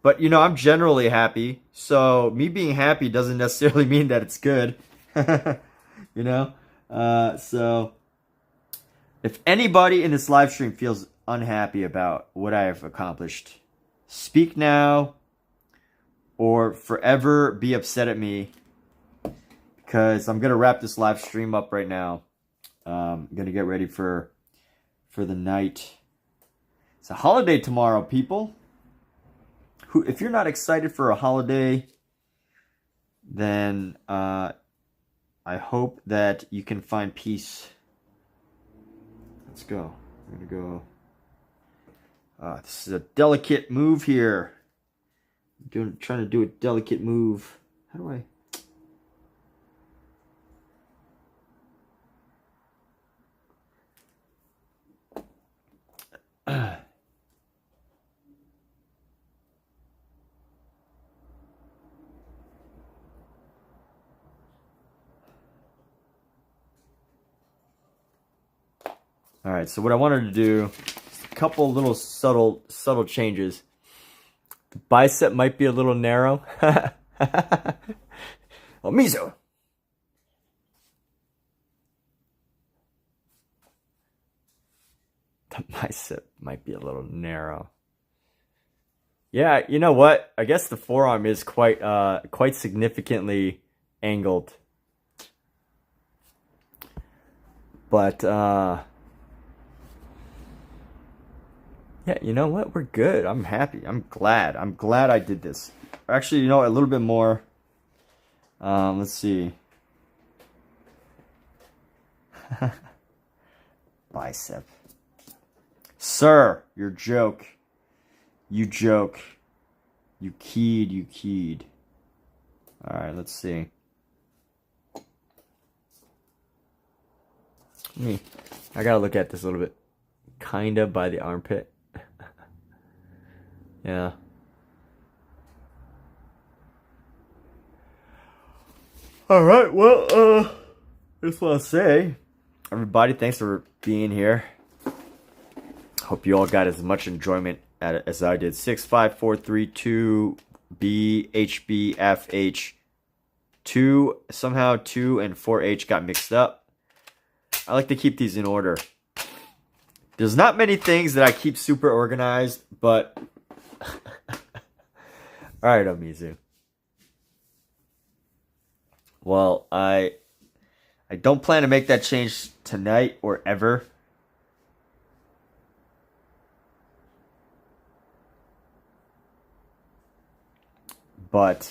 But, you know, I'm generally happy. So me being happy doesn't necessarily mean that it's good. You know? So if anybody in this live stream feels unhappy about what I have accomplished, speak now or forever be upset at me, because I'm going to wrap this live stream up right now. I'm going to get ready for the night. It's a holiday tomorrow, people. If you're not excited for a holiday, then I hope that you can find peace. Let's go. I'm going to go. This is a delicate move here. I'm trying to do a delicate move. How do I? All right, so what I wanted to do is a couple little subtle changes. The bicep might be a little narrow. Oh, Mizo. The bicep might be a little narrow. Yeah, you know what? I guess the forearm is quite significantly angled. But yeah, you know what? We're good. I'm happy. I'm glad. I'm glad I did this. Actually, you know, a little bit more. Let's see. Bicep. Sir, your joke. You joke. You keyed. Alright, let's see. I gotta look at this a little bit. Kinda by the armpit. Yeah. Alright, well, just want to say, everybody, thanks for being here. Hope you all got as much enjoyment at it as I did. 65432 BHBFH 2, somehow 2 and 4H got mixed up. I like to keep these in order. There's not many things that I keep super organized, but alright, Omizu. Well, I don't plan to make that change tonight or ever. But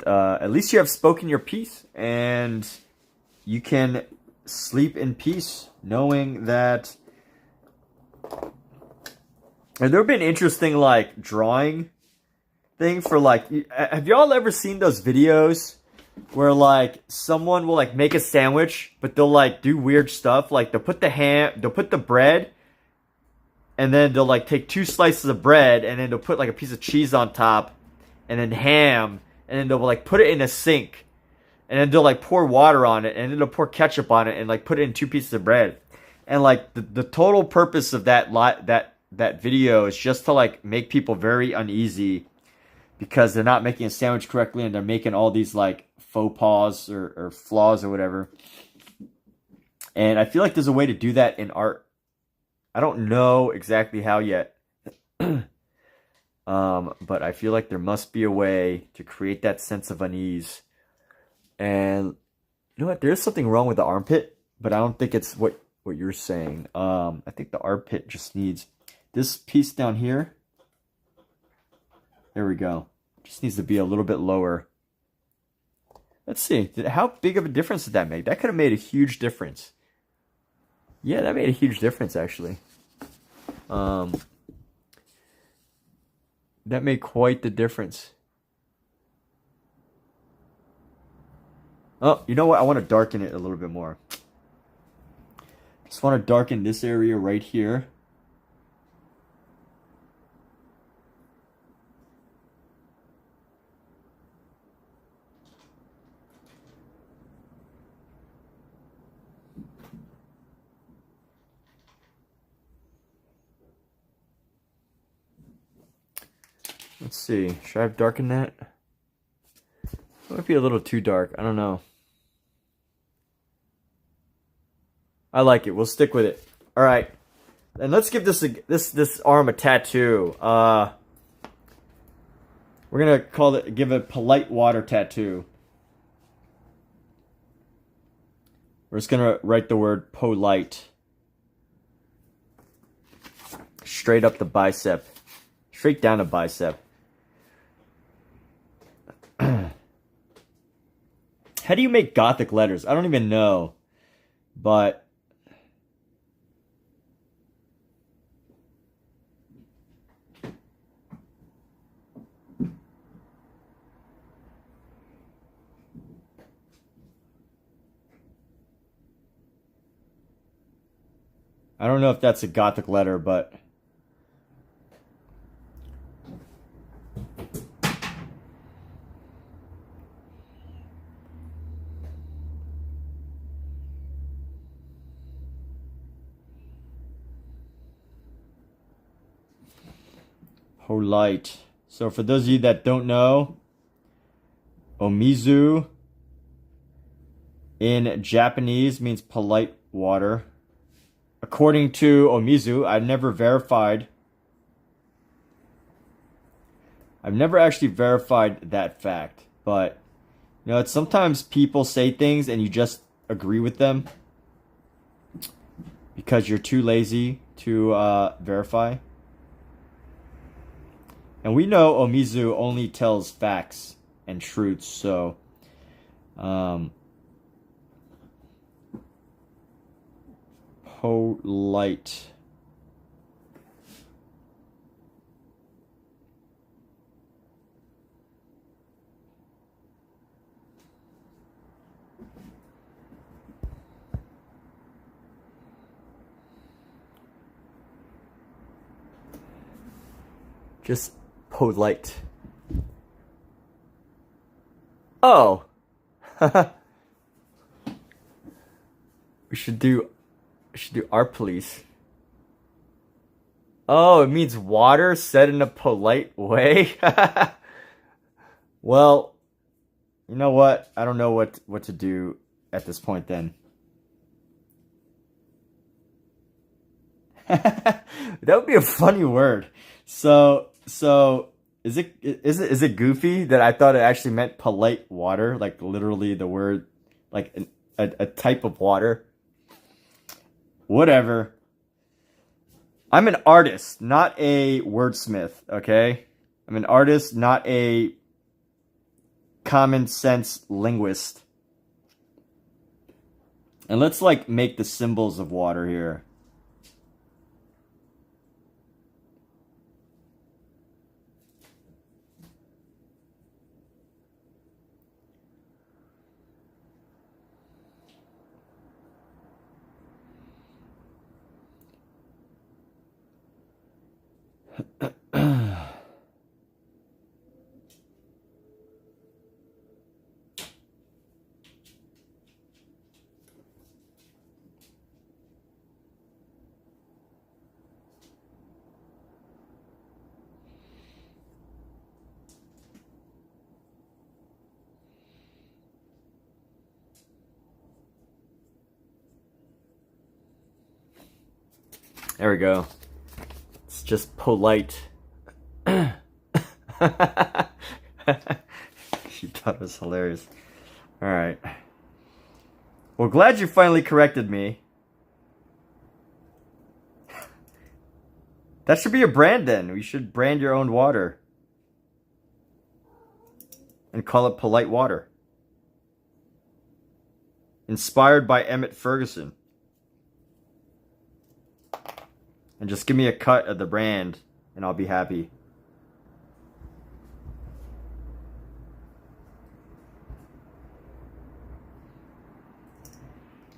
at least you have spoken your piece, and you can sleep in peace knowing that. Has there been interesting like drawing thing for like? Have y'all ever seen those videos where like someone will like make a sandwich, but they'll like do weird stuff, like they'll put the bread. And then they'll like take 2 slices of bread, and then they'll put like a piece of cheese on top, and then ham, and then they'll like put it in a sink, and then they'll like pour water on it, and then they'll pour ketchup on it, and like put it in 2 pieces of bread. And like the total purpose of that video is just to like make people very uneasy because they're not making a sandwich correctly, and they're making all these like faux pas or flaws or whatever. And I feel like there's a way to do that in art. I don't know exactly how yet, but I feel like there must be a way to create that sense of unease. And you know what? There is something wrong with the armpit, but I don't think it's what you're saying. I think the armpit just needs this piece down here. There we go. Just needs to be a little bit lower. Let's see. How big of a difference did that make? That could have made a huge difference. Yeah, that made a huge difference, actually. That made quite the difference. Oh, you know what? I want to darken it a little bit more. Just want to darken this area right here. Let's see. Should I have darkened that? It might be a little too dark. I don't know. I like it. We'll stick with it. All right. And let's give this arm a tattoo. We're gonna give it polite water tattoo. We're just gonna write the word polite straight up the bicep, straight down the bicep. How do you make Gothic letters? I don't even know, but I don't know if that's a Gothic letter, but polite. So for those of you that don't know, Omizu in Japanese means polite water. According to Omizu, I've never actually verified that fact, but you know, it's sometimes people say things and you just agree with them because you're too lazy to verify. And we know Omizu only tells facts and truths, so polite. Just polite. Oh. We should do art police. Oh, it means water said in a polite way. Well, you know what? I don't know what to do at this point then. That would be a funny word. So is it goofy that I thought it actually meant polite water, like literally the word, like a type of water? Whatever. I'm an artist, not a wordsmith, okay? I'm an artist, not a common sense linguist. And let's like make the symbols of water here. There we go. It's just polite. She thought it was hilarious. Alright. Well, glad you finally corrected me. That should be a brand then. We should brand your own water. And call it Polite Water. Inspired by Emmett Ferguson. And just give me a cut of the brand and I'll be happy.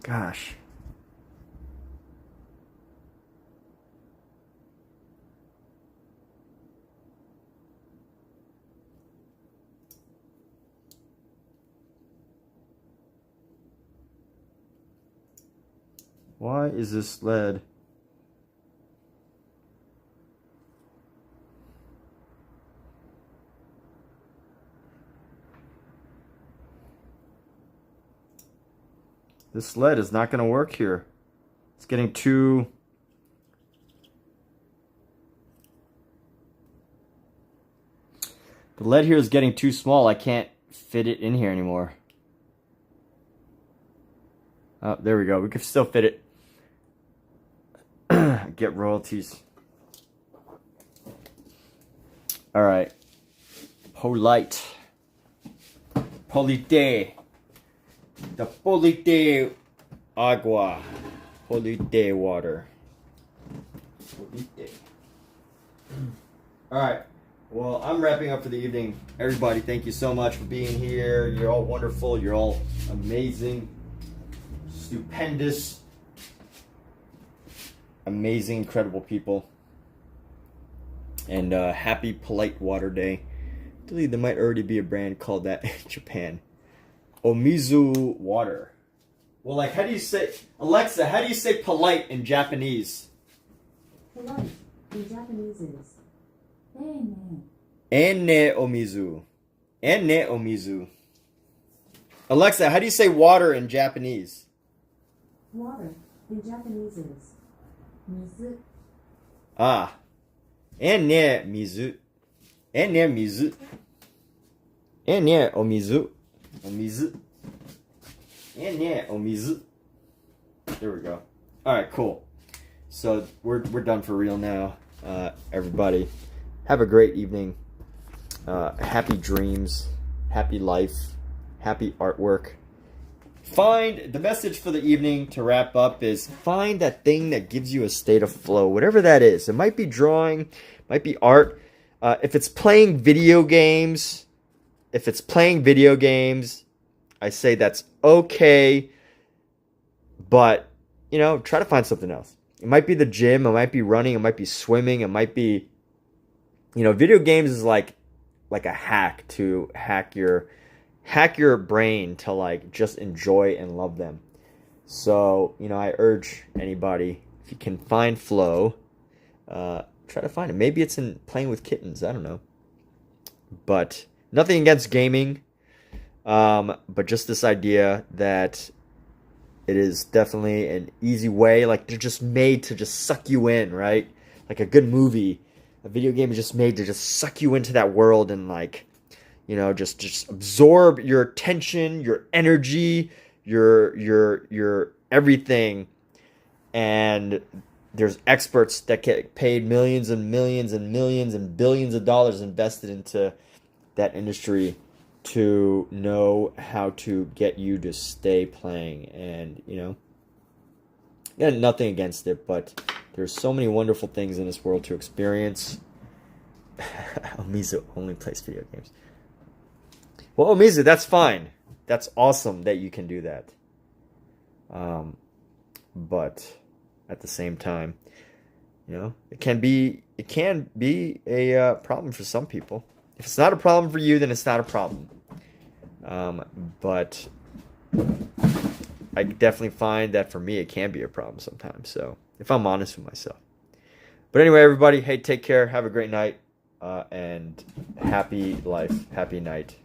Gosh. Why is this lead? This lead is not going to work here. It's getting too... The lead here is getting too small. I can't fit it in here anymore. Oh, there we go. We can still fit it. Get royalties. All right. Polite. Polite. The polite agua. Polite water. Polite. All right. Well, I'm wrapping up for the evening. Everybody, thank you so much for being here. You're all wonderful. You're all amazing. Stupendous. Amazing, incredible people. And happy Polite Water Day. I believe there might already be a brand called that in Japan. Omizu water. Well, like, how do you say... Alexa, how do you say polite in Japanese? Polite in Japanese is... Enne omizu. Enne omizu. Alexa, how do you say water in Japanese? Water in Japanese is... mizu. Ah. Enne mizu. Enne mizu. Enne omizu. Omizu. Enne omizu. There we go. Alright, cool. So we're done for real now. Everybody, have a great evening. Happy dreams. Happy life. Happy artwork. Find the message for the evening to wrap up is find that thing that gives you a state of flow, whatever that is. It might be drawing, might be art. If it's playing video games, I say that's okay, but you know, try to find something else. It might be the gym, it might be running, it might be swimming, it might be you know, video games is like a hack to hack your brain to like just enjoy and love them. So, you know, I urge anybody, if you can find flow, try to find it. Maybe it's in playing with kittens. I don't know. But nothing against gaming. But just this idea that it is definitely an easy way. Like, they're just made to just suck you in, right? Like a good movie. A video game is just made to just suck you into that world and, like, you know, just absorb your attention, your energy, your everything. And there's experts that get paid millions and millions and millions and billions of dollars invested into that industry to know how to get you to stay playing. And, you know, yeah, nothing against it, but there's so many wonderful things in this world to experience. Omizu only plays video games. Well, Omizu, that's fine. That's awesome that you can do that. But at the same time, you know, it can be a problem for some people. If it's not a problem for you, then it's not a problem. But I definitely find that for me, it can be a problem sometimes. So if I'm honest with myself. But anyway, everybody, hey, take care. Have a great night. And happy life. Happy night.